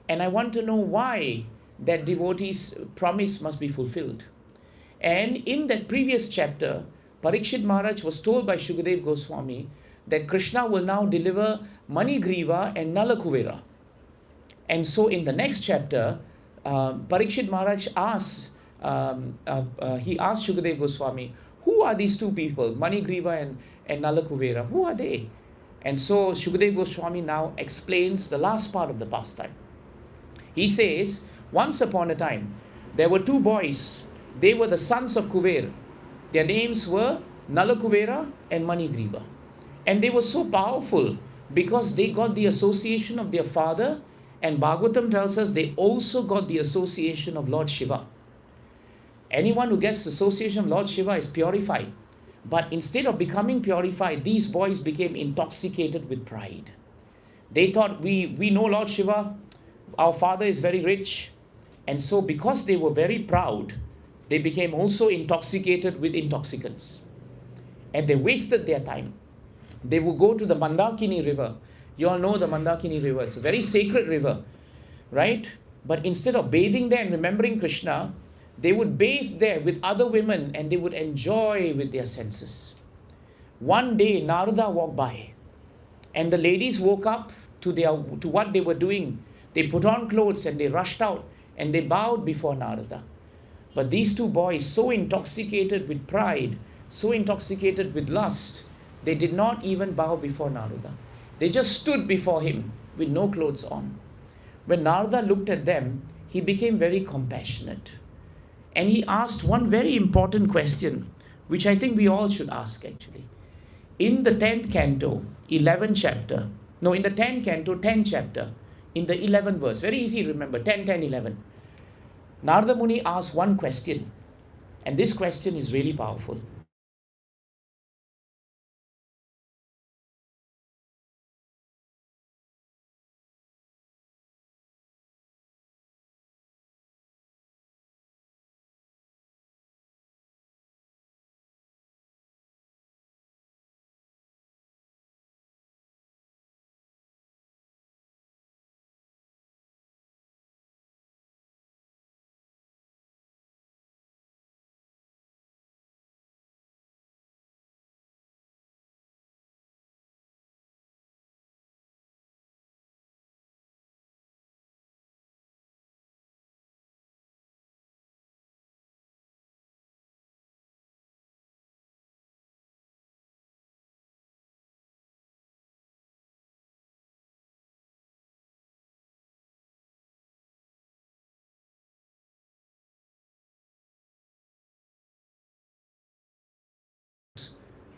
and I want to know why that devotee's promise must be fulfilled. And in that previous chapter, Parikshit Maharaj was told by Shukadeva Goswami that Krishna will now deliver Manigriva and Nalakuvera. And so in the next chapter, Parikshit Maharaj asked Shukadeva Goswami, who are these two people, Manigriva and Nalakuvera? Who are they? And so Shukadeva Goswami now explains the last part of the pastime. He says, once upon a time, there were two boys. They were the sons of Kuver. Their names were Nalakuvera and Manigriva. And they were so powerful because they got the association of their father, and Bhagavatam tells us they also got the association of Lord Shiva. Anyone who gets the association of Lord Shiva is purified. But instead of becoming purified, these boys became intoxicated with pride. They thought, we know Lord Shiva, our father is very rich. And so because they were very proud, they became also intoxicated with intoxicants. And they wasted their time. They would go to the Mandakini river. You all know the Mandakini river. It's a very sacred river, right? But instead of bathing there and remembering Krishna, they would bathe there with other women and they would enjoy with their senses. One day, Narada walked by and the ladies woke up to what they were doing. They put on clothes and they rushed out and they bowed before Narada. But these two boys, so intoxicated with pride, so intoxicated with lust, they did not even bow before Narada. They just stood before him with no clothes on. When Narada looked at them, he became very compassionate. And he asked one very important question, which I think we all should ask actually. In the 10th canto, 11th chapter, in the 10th canto, 10th chapter, in the 11th verse, very easy to remember, 10, 10, 11. Narada Muni asked one question, and this question is really powerful.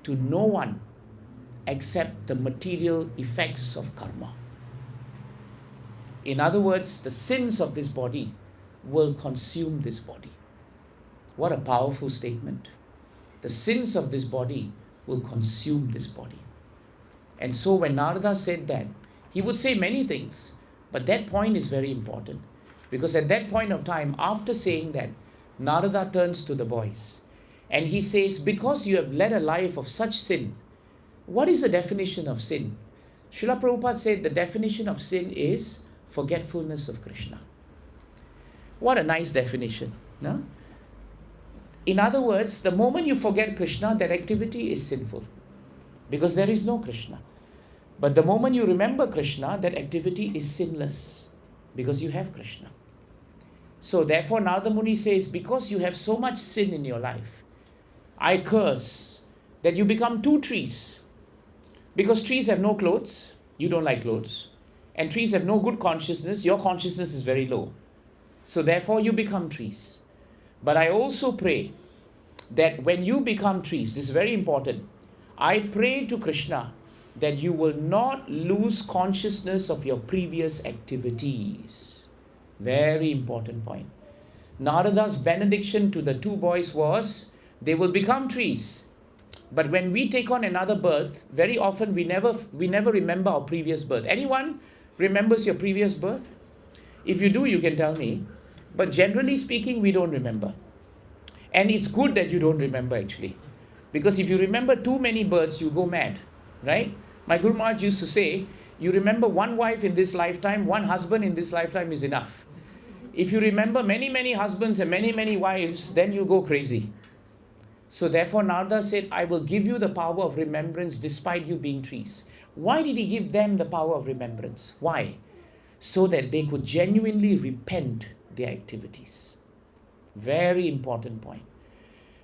to no one except the material effects of karma. In other words, the sins of this body will consume this body. What a powerful statement. The sins of this body will consume this body. And so when Narada said that, he would say many things, but that point is very important. Because at that point of time, after saying that, Narada turns to the boys and he says, because you have led a life of such sin, what is the definition of sin? Srila Prabhupada said the definition of sin is forgetfulness of Krishna. What a nice definition. No? In other words, the moment you forget Krishna, that activity is sinful because there is no Krishna. But the moment you remember Krishna, that activity is sinless because you have Krishna. So therefore Narada Muni says, because you have so much sin in your life, I curse that you become two trees. Because trees have no clothes, you don't like clothes. And trees have no good consciousness, your consciousness is very low. So therefore you become trees. But I also pray that when you become trees, this is very important, I pray to Krishna that you will not lose consciousness of your previous activities. Very important point. Narada's benediction to the two boys was, they will become trees. But when we take on another birth, very often we never remember our previous birth. Anyone remembers your previous birth? If you do, you can tell me. But generally speaking, we don't remember. And it's good that you don't remember actually. Because if you remember too many births, you go mad, right? My Guru Maharaj used to say, you remember one wife in this lifetime, one husband in this lifetime is enough. If you remember many husbands and many wives, then you go crazy. So therefore Narada said, I will give you the power of remembrance despite you being trees. Why did he give them the power of remembrance? Why? So that they could genuinely repent their activities. Very important point.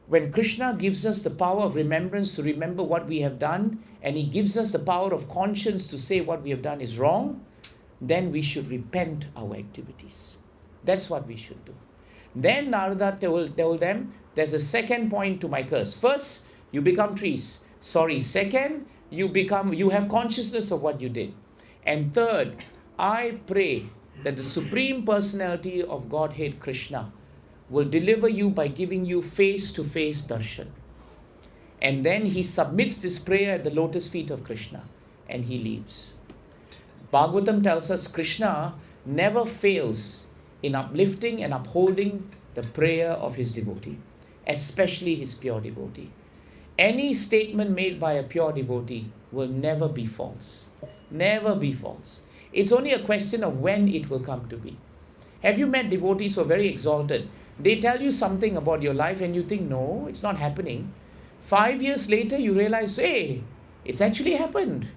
When Krishna gives us the power of remembrance to remember what we have done, and he gives us the power of conscience to say what we have done is wrong, then we should repent our activities. That's what we should do. Then Narada told them, there's a second point to my curse. First, you become trees. Second, you have consciousness of what you did. And third, I pray that the Supreme Personality of Godhead, Krishna, will deliver you by giving you face-to-face darshan. And then he submits this prayer at the lotus feet of Krishna and he leaves. Bhagavatam tells us Krishna never fails in uplifting and upholding the prayer of his devotee, especially his pure devotee. Any statement made by a pure devotee will never be false. Never be false. It's only a question of when it will come to be. Have you met devotees who are very exalted? They tell you something about your life and you think, no, it's not happening. 5 years later, you realize, hey, it's actually happened.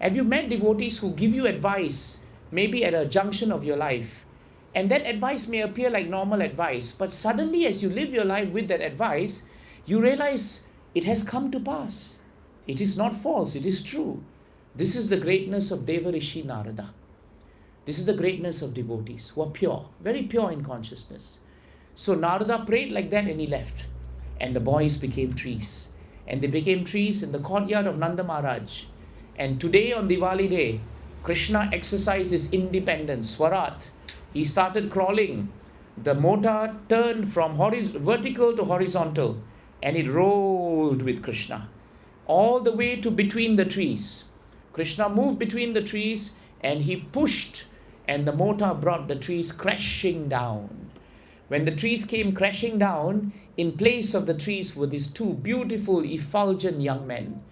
Have you met devotees who give you advice, maybe at a junction of your life, and that advice may appear like normal advice, but suddenly as you live your life with that advice, you realize it has come to pass. It is not false, it is true. This is the greatness of Devarishi Narada. This is the greatness of devotees who are pure, very pure in consciousness. So Narada prayed like that and he left. And the boys became trees. And they became trees in the courtyard of Nanda Maharaj. And today on Diwali day, Krishna exercised his independence, Swarat. He started crawling. The motor turned from vertical to horizontal and it rolled with Krishna all the way to between the trees. Krishna moved between the trees and he pushed and the motor brought the trees crashing down. When the trees came crashing down, in place of the trees were these two beautiful, effulgent young men.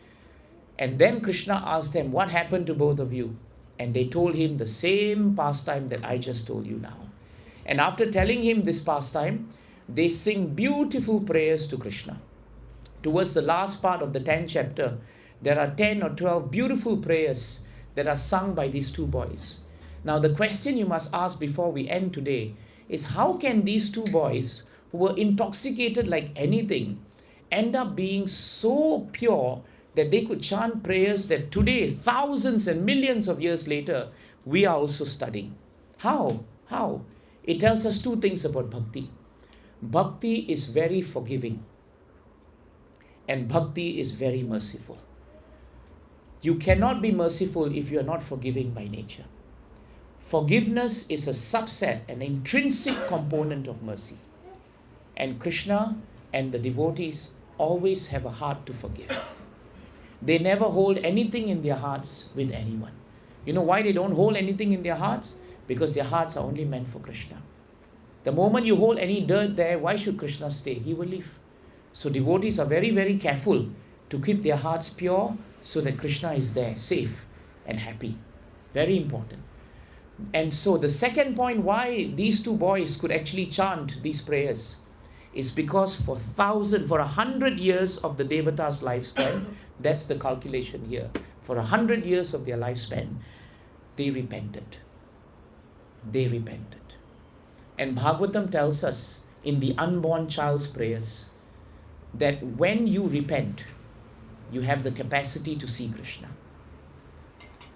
And then Krishna asked them, what happened to both of you? And they told him the same pastime that I just told you now. And after telling him this pastime, they sing beautiful prayers to Krishna. Towards the last part of the 10th chapter, there are 10 or 12 beautiful prayers that are sung by these two boys. Now the question you must ask before we end today is, how can these two boys who were intoxicated like anything end up being so pure that they could chant prayers that today, thousands and millions of years later, we are also studying? How? It tells us two things about bhakti. Bhakti is very forgiving. And bhakti is very merciful. You cannot be merciful if you are not forgiving by nature. Forgiveness is a subset, an intrinsic component of mercy. And Krishna and the devotees always have a heart to forgive. They never hold anything in their hearts with anyone. You know why they don't hold anything in their hearts? Because their hearts are only meant for Krishna. The moment you hold any dirt there, why should Krishna stay? He will leave. So devotees are very, very careful to keep their hearts pure so that Krishna is there, safe and happy. Very important. And so the second point why these two boys could actually chant these prayers is because for 100 years of the Devata's lifespan, that's the calculation here, for 100 years of their lifespan, they repented. They repented. And Bhagavatam tells us in the unborn child's prayers that when you repent, you have the capacity to see Krishna.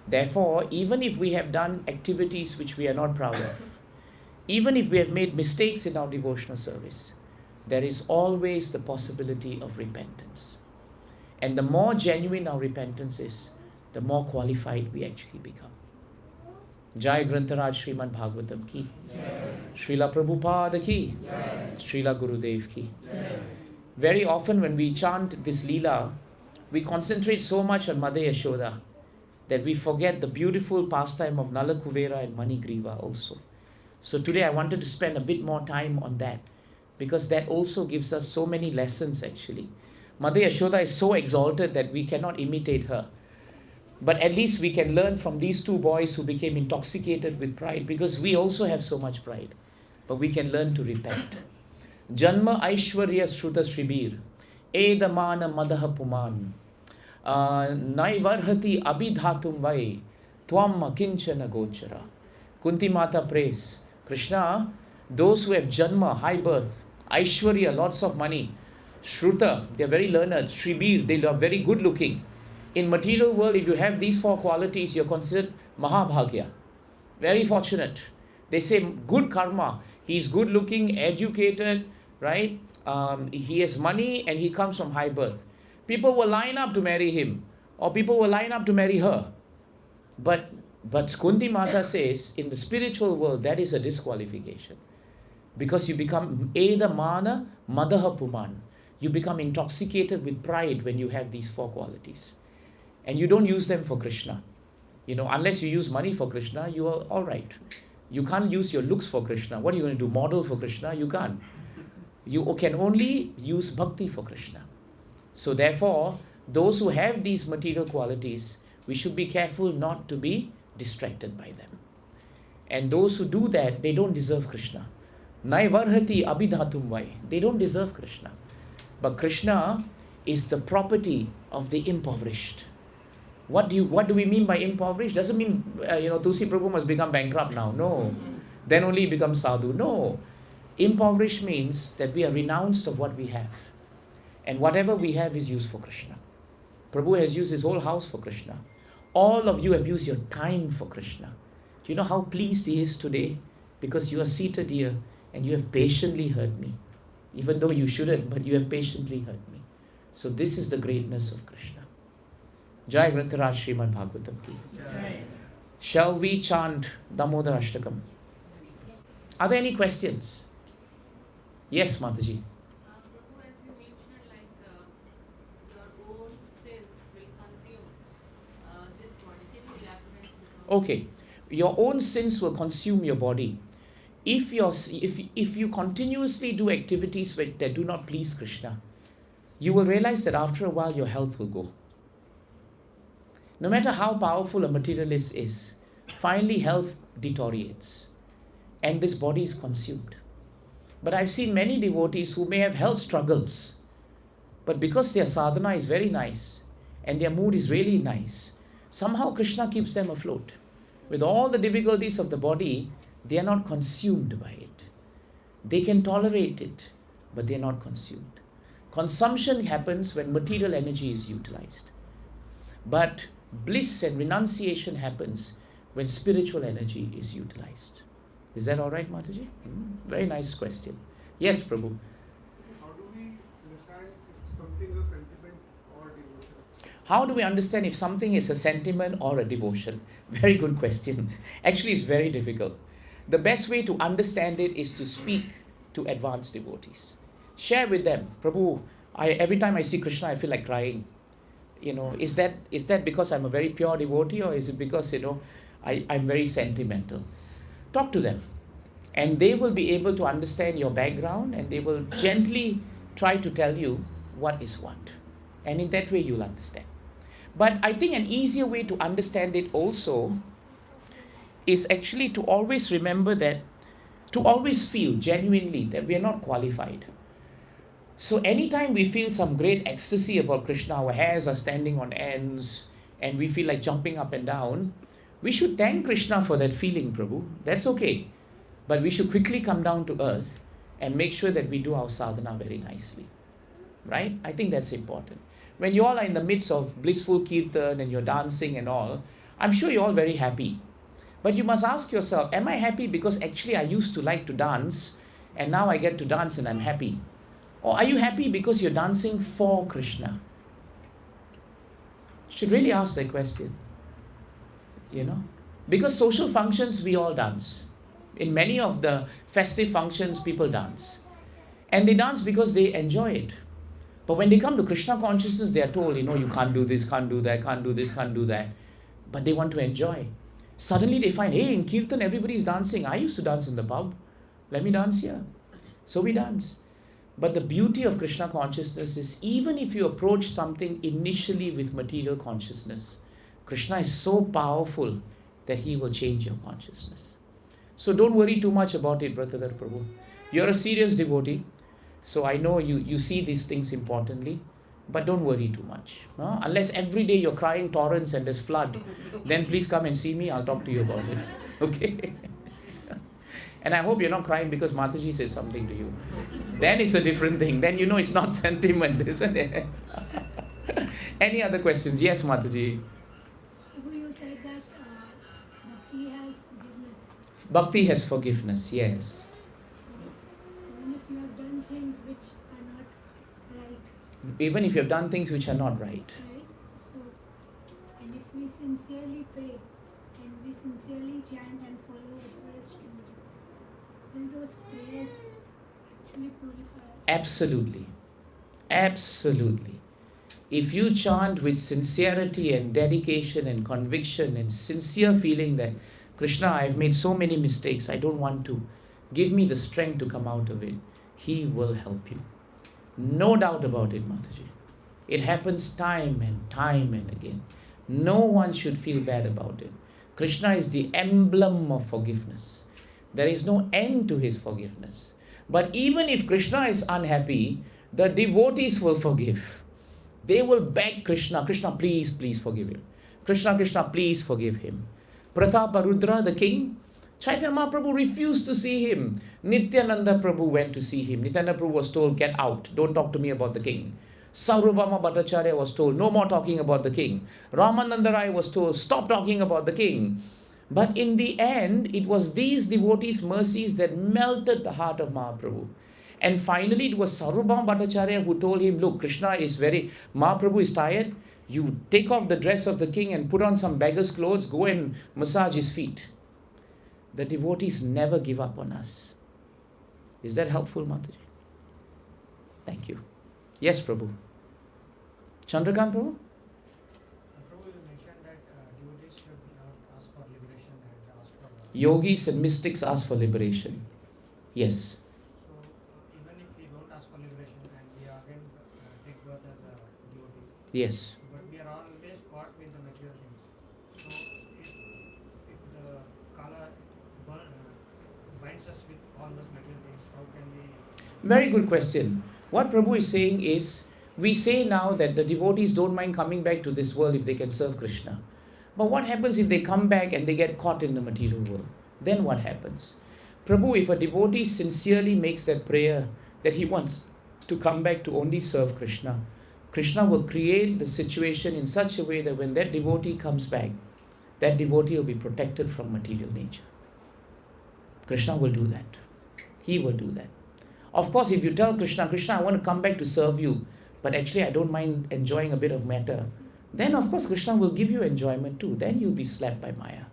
Therefore, even if we have done activities which we are not proud of, even if we have made mistakes in our devotional service, there is always the possibility of repentance. And the more genuine our repentance is, the more qualified we actually become. Jai Grantaraj Srimad Bhagavatam ki, Srila Prabhupada ki, Srila Gurudev ki. Very often when we chant this Leela, we concentrate so much on Mother Yashoda that we forget the beautiful pastime of Nala Kuvera and Manigriva also. So today I wanted to spend a bit more time on that, because that also gives us so many lessons actually. Mother Yashoda is so exalted that we cannot imitate her. But at least we can learn from these two boys who became intoxicated with pride, because we also have so much pride. But we can learn to repent. Janma Aishwarya Shruta Shribir, Edamana Madaha Puman, Naivarhati Abhidhatum Vai, Twam Kinchana Gochara. Kunti Mata prays, Krishna, those who have Janma, high birth, Aishwarya, lots of money, Shruta, they are very learned, Shribir, they are very good looking. In material world, if you have these four qualities, you're considered Mahabhagya. Very fortunate. They say good karma. He's good looking, educated, right? He has money and he comes from high birth. People will line up to marry him, or people will line up to marry her. But Kunti Mata says, in the spiritual world, that is a disqualification. Because you become Edamana Madaha Puman. You become intoxicated with pride when you have these four qualities. And you don't use them for Krishna. You know, unless you use money for Krishna, you are all right. You can't use your looks for Krishna. What are you going to do? Model for Krishna? You can't. You can only use bhakti for Krishna. So therefore, those who have these material qualities, we should be careful not to be distracted by them. And those who do that, they don't deserve Krishna. Naivarhati abhidhatum vai. They don't deserve Krishna. But Krishna is the property of the impoverished. What do we mean by impoverished? Doesn't mean, Tulsi Prabhu must become bankrupt now. No. Then only he becomes sadhu. No. Impoverished means that we are renounced of what we have. And whatever we have is used for Krishna. Prabhu has used his whole house for Krishna. All of you have used your time for Krishna. Do you know how pleased he is today? Because you are seated here and you have patiently heard me. Even though you shouldn't, but you have patiently heard me. So this is the greatness of Krishna. Jai Grantaraj Srimad Bhagavatam ki. Shall we chant Damodara Ashtakam? Are there any questions? Yes, Mataji. Prabhu, as you mentioned, your own sins will consume this body. Can you elaborate? Okay. Your own sins will consume your body. If you continuously do activities that do not please Krishna, you will realize that after a while your health will go. No matter how powerful a materialist is, finally health deteriorates and this body is consumed. But I've seen many devotees who may have health struggles, but because their sadhana is very nice and their mood is really nice, somehow Krishna keeps them afloat. With all the difficulties of the body, they are not consumed by it. They can tolerate it, but they are not consumed. Consumption happens when material energy is utilized. But bliss and renunciation happens when spiritual energy is utilized. Is that all right, Mataji? Very nice question. Yes, Prabhu. How do we understand if something is sentimental How do we understand if something is a sentiment or a devotion? Very good question. Actually, it's very difficult. The best way to understand it is to speak to advanced devotees. Share with them, Prabhu, every time I see Krishna, I feel like crying. Is that because I'm a very pure devotee, or is it because, I'm very sentimental? Talk to them, and they will be able to understand your background, and they will gently try to tell you what is what. And in that way, you'll understand. But I think an easier way to understand it also is actually to always remember that, to always feel genuinely that we are not qualified. So anytime we feel some great ecstasy about Krishna, our hairs are standing on ends, and we feel like jumping up and down, we should thank Krishna for that feeling, Prabhu. That's okay. But we should quickly come down to earth and make sure that we do our sadhana very nicely. Right? I think that's important. When you all are in the midst of blissful kirtan and you're dancing and all, I'm sure you're all very happy. But you must ask yourself, am I happy because actually I used to like to dance and now I get to dance and I'm happy? Or are you happy because you're dancing for Krishna? You should really ask that question. Because social functions, we all dance. In many of the festive functions, people dance. And they dance because they enjoy it. But when they come to Krishna consciousness, they are told, you can't do this, can't do that, can't do this, can't do that. But they want to enjoy. Suddenly they find, hey, in kirtan, everybody is dancing. I used to dance in the pub. Let me dance here. So we dance. But the beauty of Krishna consciousness is, even if you approach something initially with material consciousness, Krishna is so powerful that he will change your consciousness. So don't worry too much about it, Brother Prabhu. You're a serious devotee. So I know you see these things importantly, but don't worry too much. No? Unless every day you're crying torrents and there's flood, then please come and see me. I'll talk to you about it. Okay? And I hope you're not crying because Mataji said something to you. Then it's a different thing. Then it's not sentiment, isn't it? Any other questions? Yes, Mataji. You said that Bhakti has forgiveness. Bhakti has forgiveness, yes. Even if you have done things which are not right. Even if you have done things which are not right. Right? So, and if we sincerely pray and we sincerely chant and follow whatever is true, will those prayers actually purify us? Absolutely. Absolutely. If you chant with sincerity and dedication and conviction and sincere feeling that, Krishna, I've made so many mistakes, I don't want to. Give me the strength to come out of it. He will help you. No doubt about it, Mataji. It happens time and again. No one should feel bad about it. Krishna is the emblem of forgiveness. There is no end to his forgiveness. But even if Krishna is unhappy, the devotees will forgive. They will beg Krishna, Krishna, please, please forgive him. Krishna, Krishna, please forgive him. Prataparudra, the king, Chaitanya Mahaprabhu refused to see him. Nityananda Prabhu went to see him. Nityananda Prabhu was told, get out, don't talk to me about the king. Sarvabhauma Bhattacharya was told, no more talking about the king. Ramananda Rai was told, stop talking about the king. But in the end, it was these devotees' mercies that melted the heart of Mahaprabhu. And finally, it was Sarvabhauma Bhattacharya who told him, look, Mahaprabhu is tired. You take off the dress of the king and put on some beggar's clothes, go and massage his feet. The devotees never give up on us. Is that helpful, Mataji? Thank you. Yes, Prabhu. Chandrakant Prabhu? Prabhu, you mentioned that devotees should not ask for liberation and ask for... Yogis and mystics ask for liberation. Yes. So, even if we don't ask for liberation and we again take birth as a devotee, Yes. but we are always caught with the material things. So, if the kala binds us with all those material things, how can we... Very good question. What Prabhu is saying is, we say now that the devotees don't mind coming back to this world if they can serve Krishna. But what happens if they come back and they get caught in the material world? Then what happens? Prabhu, if a devotee sincerely makes that prayer that he wants to come back to only serve Krishna, Krishna will create the situation in such a way that when that devotee comes back, that devotee will be protected from material nature. Krishna will do that. He will do that. Of course, if you tell Krishna, Krishna, I want to come back to serve you, but actually I don't mind enjoying a bit of matter, then of course Krishna will give you enjoyment too. Then you'll be slapped by Maya.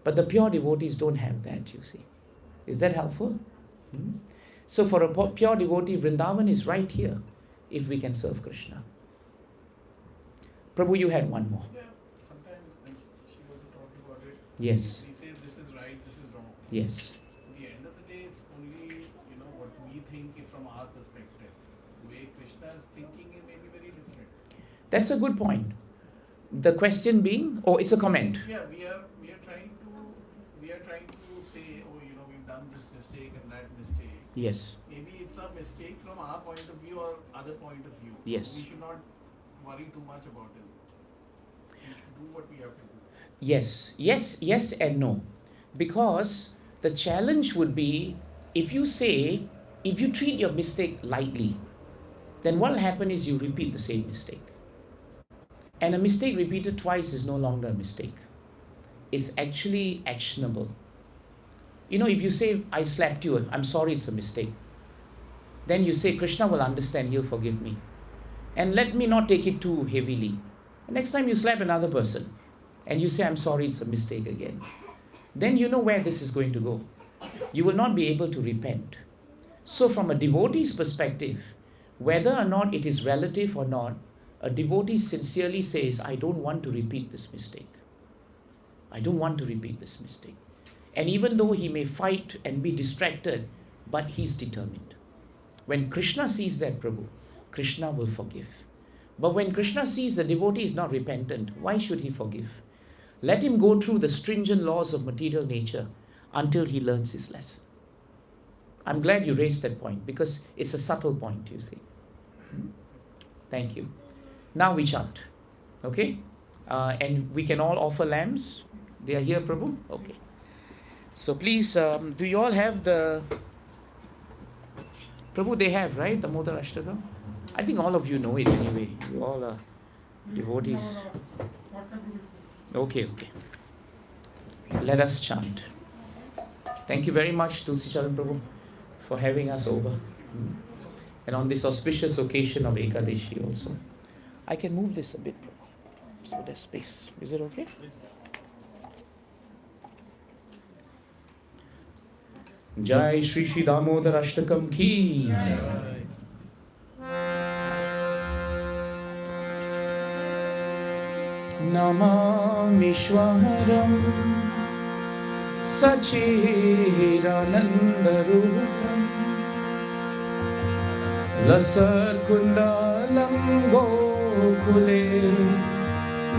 But the pure devotees don't have that, you see. Is that helpful? So for a pure devotee, Vrindavan is right here if we can serve Krishna. Prabhu, you had one more. Yeah, sometimes when she was talking about it, Yes. we say this is right, this is wrong. Yes. At the end of the day, it's only what we think is from our perspective. The way Krishna is thinking is maybe very different. That's a good point. The question being, it's a comment. Yeah, we are trying to say, we've done this mistake and that mistake. Yes. Maybe it's a mistake from our point of view or other point of view. Yes. We should not worry too much about it. We should do what we have to do. Yes and no. Because the challenge would be, if you treat your mistake lightly, then what will happen is you repeat the same mistake. And a mistake repeated twice is no longer a mistake. It's actually actionable. If you say, I slapped you, I'm sorry, it's a mistake. Then you say, Krishna will understand, he'll forgive me. And let me not take it too heavily. Next time you slap another person and you say, I'm sorry, it's a mistake again. Then you know where this is going to go. You will not be able to repent. So from a devotee's perspective, whether or not it is relative or not, a devotee sincerely says, I don't want to repeat this mistake. I don't want to repeat this mistake. And even though he may fight and be distracted, but he's determined. When Krishna sees that, Prabhu, Krishna will forgive. But when Krishna sees the devotee is not repentant, why should he forgive? Let him go through the stringent laws of material nature until he learns his lesson. I'm glad you raised that point because it's a subtle point, you see. Thank you. Now we chant. Okay? And we can all offer lamps. They are here, Prabhu? Okay. So please, do you all have the... Prabhu, they have, right? The Damodara Ashtakam? I think all of you know it anyway. You all are devotees. Okay. Let us chant. Thank you very much, Tulsi Charan Prabhu, for having us over. And on this auspicious occasion of Ekadashi also. I can move this a bit, Prabhu, so there's space. Is it okay? Jai Shri Shri Damodara Ashtakam ki. Namami Shwaharam Sachidanandarupam Lasat Kundalam Gokule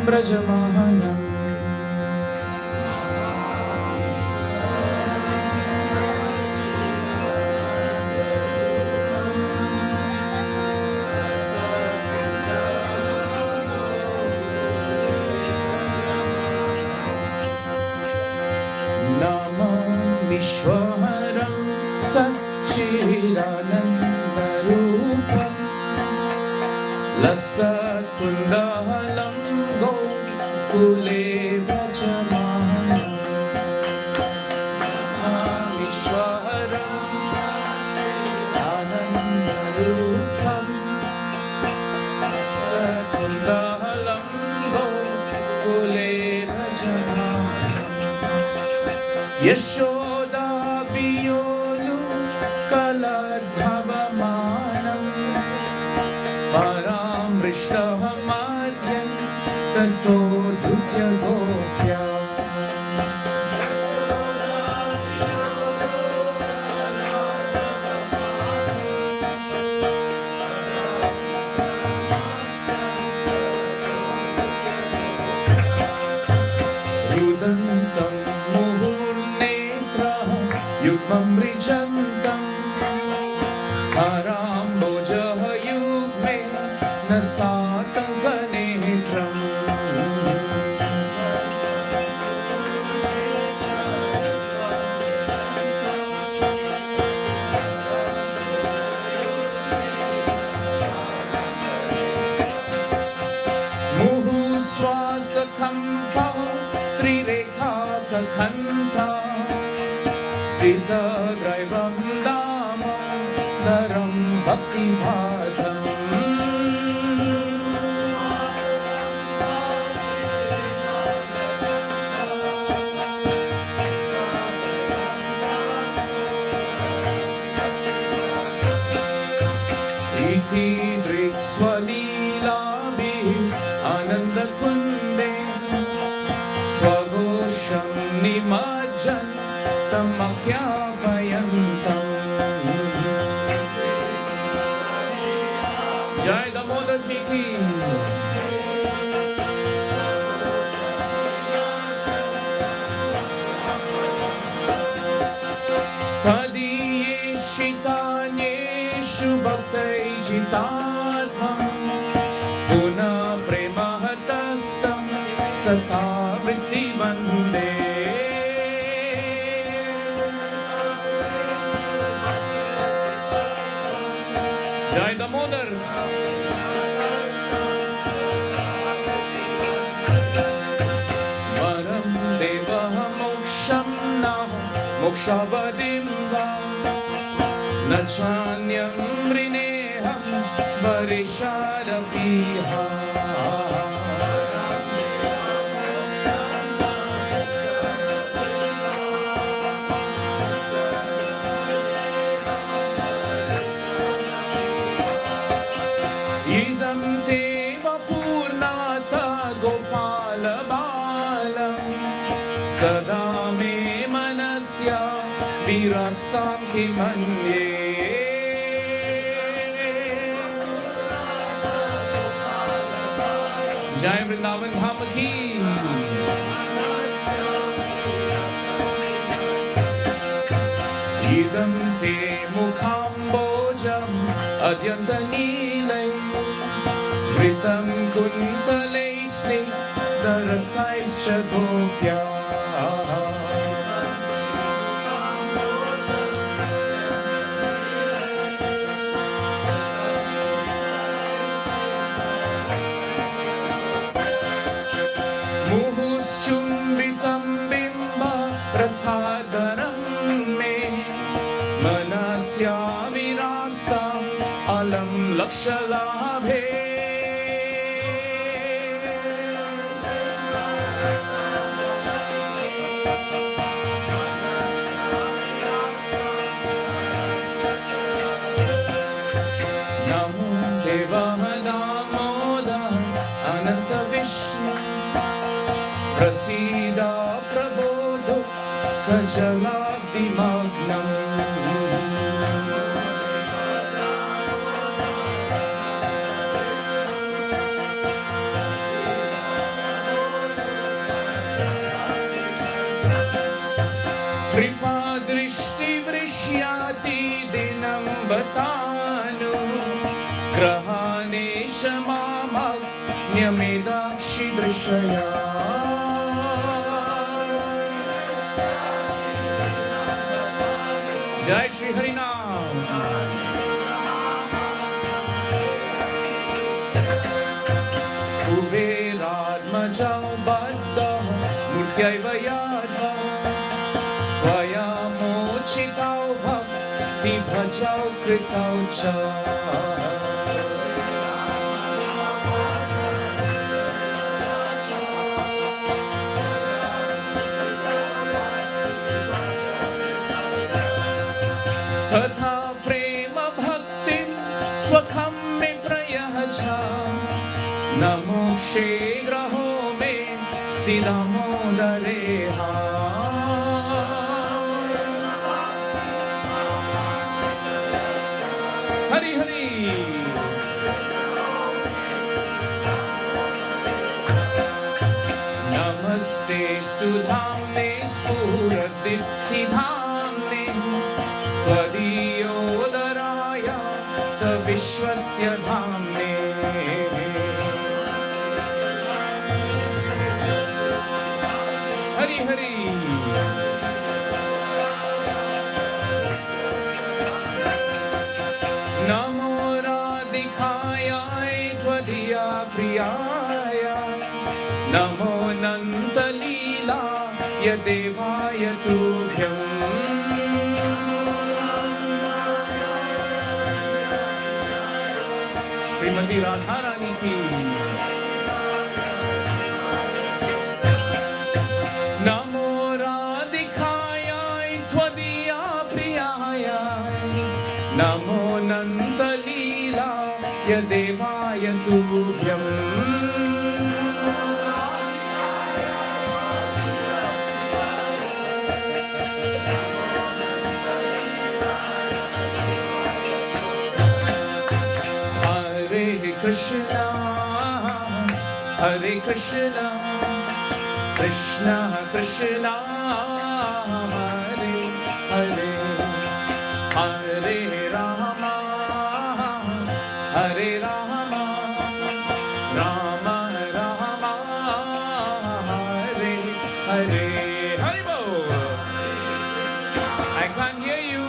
Brajamahanam Vishwaharam Sachidanandarupam Lasat Kundalam Gokule Brajamahanam Vishwaharam Sachidanandarupam Lasat Kundalam Gokule Brajamahanam Yasho Paramrishtahamadhyam Tato Dhutya Gopya Rudantam Muhurnetra Yugmam Rijantam Parambojaha Yugme Nasatanganetram Muhu Swasakampa Trirekha Kakhanta Sthita Graivam Dama Daram Bhakti Bhadam आनन्दकुन्दे स्वघोषं निमज्जन्तमख्यापयन्तम् जय दामोदर जी की तदीयेषितान्येषु भक्तैर्जितार्थं पुनः प्रेमहतस्तं सता वृत्तिवन्दे जय दामोदर वरं देवः मोक्षं न मोक्षावधिं वा न चान्यं वृणेऽहं वरिषादपीह इदं देव पूर्णात गोपालबालं सदा मे मनस्य विरस्तां किमन्ये जय वृंदावन धाम की इदं ते मुखाम्बोजम् अद्यन्तनीलै वृतं कुन्तलैस्निग्धरक्तैश्च गोप्या मुहुश्चुम्बितं बिम्ब रथाधरं मे मनस्याविरास्ताम् अलं लक्षलाभे नमो देवः दामोदर अनन्त विष्णु प्रसीद प्रभो दुःखजलाब्धिमग्नम् कृपादृष्टिवृष्याति दिनं बतानु ग्रहाणेश मामज्ञमेदाक्षि दृशया जय श्री हरिनाम कुबेरात्मजौ बद्धः मूर्त्यैव यादौ त्वया मोचितौ भक्तिभजौ कृतौ च तथा प्रेम भक्तिं स्वखं मे प्रयच्छ न मोक्षे ग्रहो मे स्थिदामोदरेह हरि हरि नमस्तेस्तु धाम्ने स्फुरदीप्तिधाम्ने त्वदीयोदराय विश्वस्य धाम्ने हरि हरि नमो राधिकायाय त्वदीया प्रियाय नमो नन्दलीलाय देवाय तुभ्यम् श्रीमती राधा रानी की नमो राधिकायाय त्वदीया प्रियाय नमो नन्दलीलाय देवाय तुभ्यम् Krishna, Hare Krishna, Krishna Krishna, Hare Hare, Hare Rama, Hare Rama, Rama Rama, Hare Hare. Haribo! I can't hear you.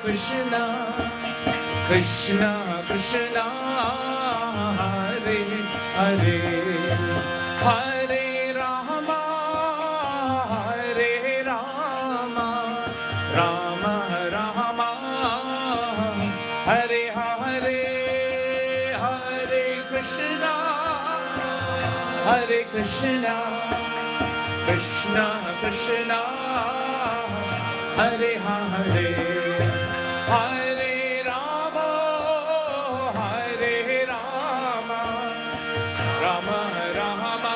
Krishna, Krishna Krishna, Hare Hare, Hare Rama, Hare Rama, Rama Rama, Hare Hare, Hare Krishna, Hare Krishna, Krishna Krishna, Hare Hare, Hare Rama, Hare Rama, Rama Rama,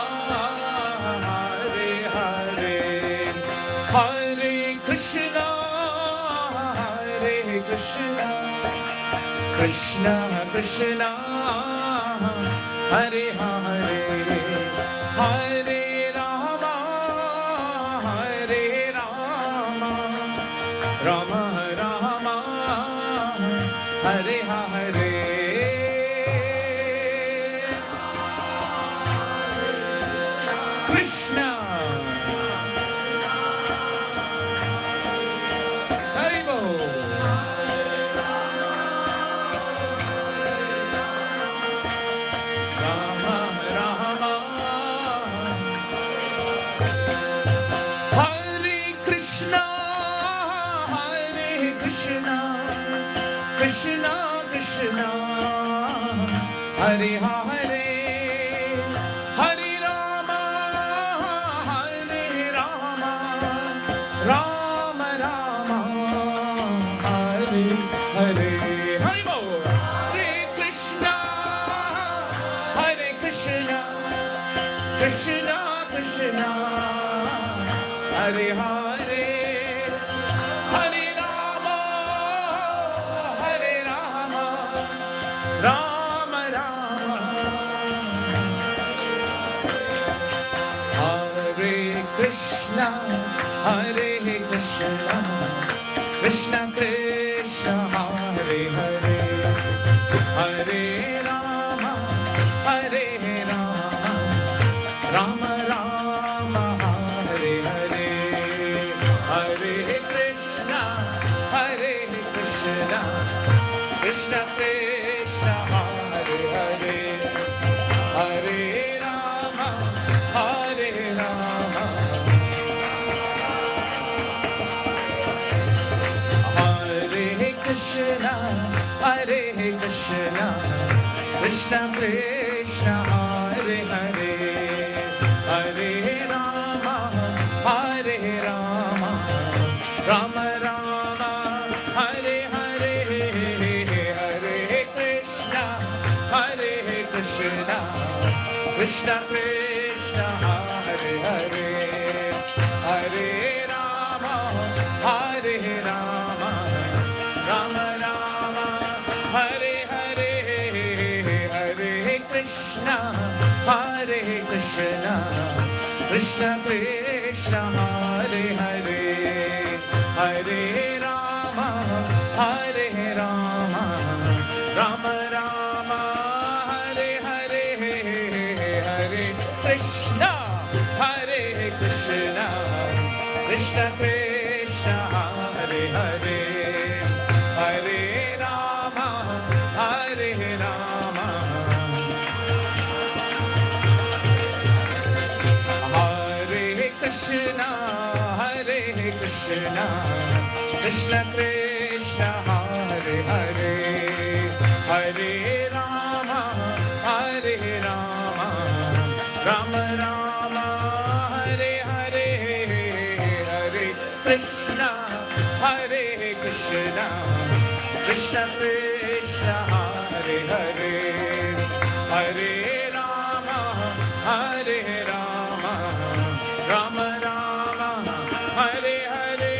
Hare Hare, Hare Krishna, Hare Krishna, Krishna Krishna, Hare Hare, Hare Rama, Hare Rama, Rama Rama, Hare Hare. Krishna, Haribo. Rama Rama, Hare Krishna, Hare Krishna, Krishna Krishna, Hare Hare, Hare Rama, Hare Rama, Rama Rama, Hare Hare. Haribo. Hare Krishna, Hare Krishna, Krishna Krishna, Hare Hare, Hare Rama, Hare Rama, Rama Rama, Hare Krishna, Hare Krishna, Krishna Krishna, Hare Hare, Hare Rama, Hare Rama, Rama Rama, Hare Hare, Hare Krishna, Hare Krishna, Krishna Krishna, Hare Hare, Hare Rama, Hare Rama, Hare Krishna, Hare Krishna, Krishna Krishna, Hare Hare, Hare Rama, Hare Rama, Rama Rama, Hare Hare, Hare Krishna, Hare Krishna, Krishna Krishna, Hare Hare, Hare Rama, Hare Rama, Rama Rama, Hare Hare, Hare Krishna, Hare Krishna, Krishna Krishna, Hare Hare, Hare Rama, Hare Rama, Rama Rama, Hare Hare, Hare Krishna, Hare Krishna, Krishna Krishna, Hare Hare, Hare Rama, Hare Rama, Hare Krishna, Hare Krishna, Krishna Krishna Hare Hare, Hare Rama Hare Rama, Rama Rama Hare Hare, Hare Krishna Hare Krishna, Krishna Krishna Hare Hare, Hare Rama Hare Rama, Rama Rama Hare Hare,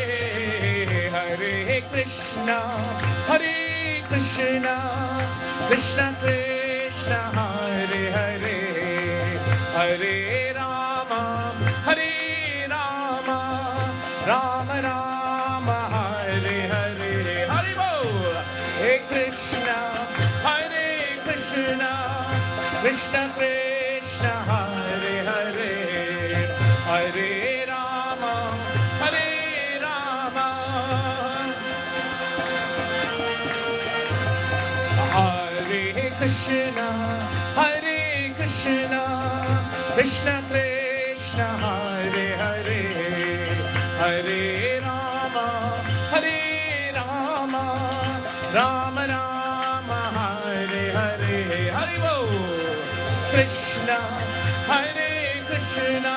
Hare Krishna Hare Krishna, Krishna Krishna Hare Hare, Hare Rama Hare Rama, Rama Rama Hare Hare, Hare Bol, Hare Krishna Hare Krishna, Krishna Krishna Hare Hare, Hare Rama Hare Rama, Hare Krishna Hare Krishna, Krishna Krishna Hare Hare, Hare Rama Hare Rama, Rama Rama Hare Hare, Hare Bol, Krishna Hare Krishna,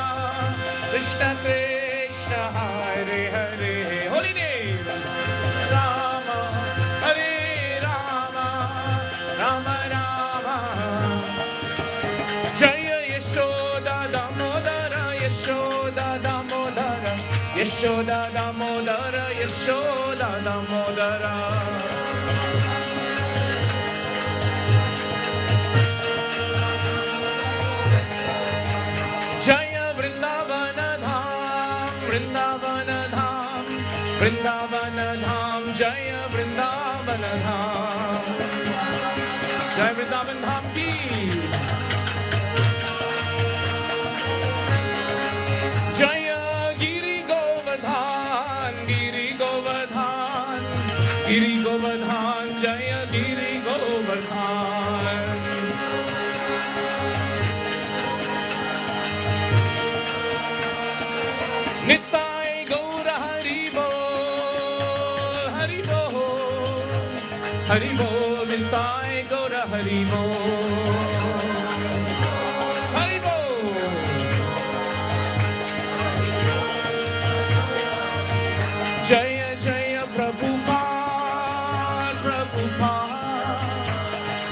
Krishna Krishna Hare Hare, holy name, Rama Hare Rama, Rama Rama, Jaya Yashoda Damodara, Yashoda Damodara, Yashoda Damodara, Yashoda Damodara. Jaya Vrindavana Dham, Vrindavana Dham, Vrindavana Dham, Jaya Vrindavana Dham, Jaya Vrindavan Dham ki. Jaya Giri Govardhan, Giri Govardhan, Giri Govardhan, Jaya Giri Govardhan. Nitai Gaura Hari Bol, Hari Bol, Hari Bol, Nitai Gaura Hari Bol, Hari Bol. Jaya Jaya Prabhupada, Prabhupada,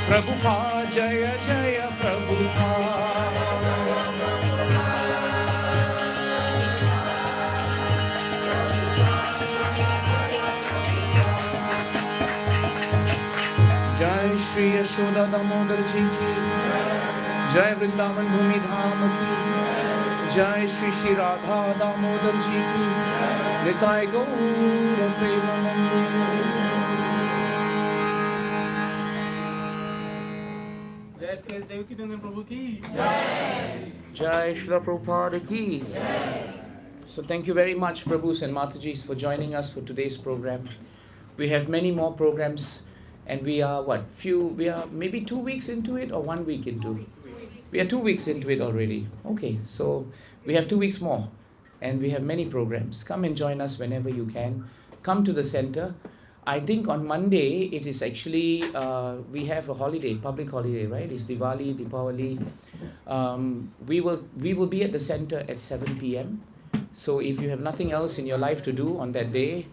Prabhupada, Jaya Jaya Prabhupada. Jai Shri Yashoda Damodar Ji ki, Jai Vrindavan Bhumi Dham ki, Jai Shri Shri Radha Damodar Ji ki, Nitai Gaura Premanande. जय श्री देवकीनंदन प्रभु की Jai Shri Prabhupada ki. So thank you very much, Prabhus and Matajis, for joining us for today's program. We have many more programs, and we are we are maybe 2 weeks into it or 1 week into it. We are 2 weeks into it already. Okay, so we have 2 weeks more, and we have many programs. Come and join us whenever you can. Come to the center. I think on Monday it is actually we have a holiday, public holiday, right? It's Diwali, Deepavali. We will be at the center at 7 p.m. So if you have nothing else in your life to do on that day,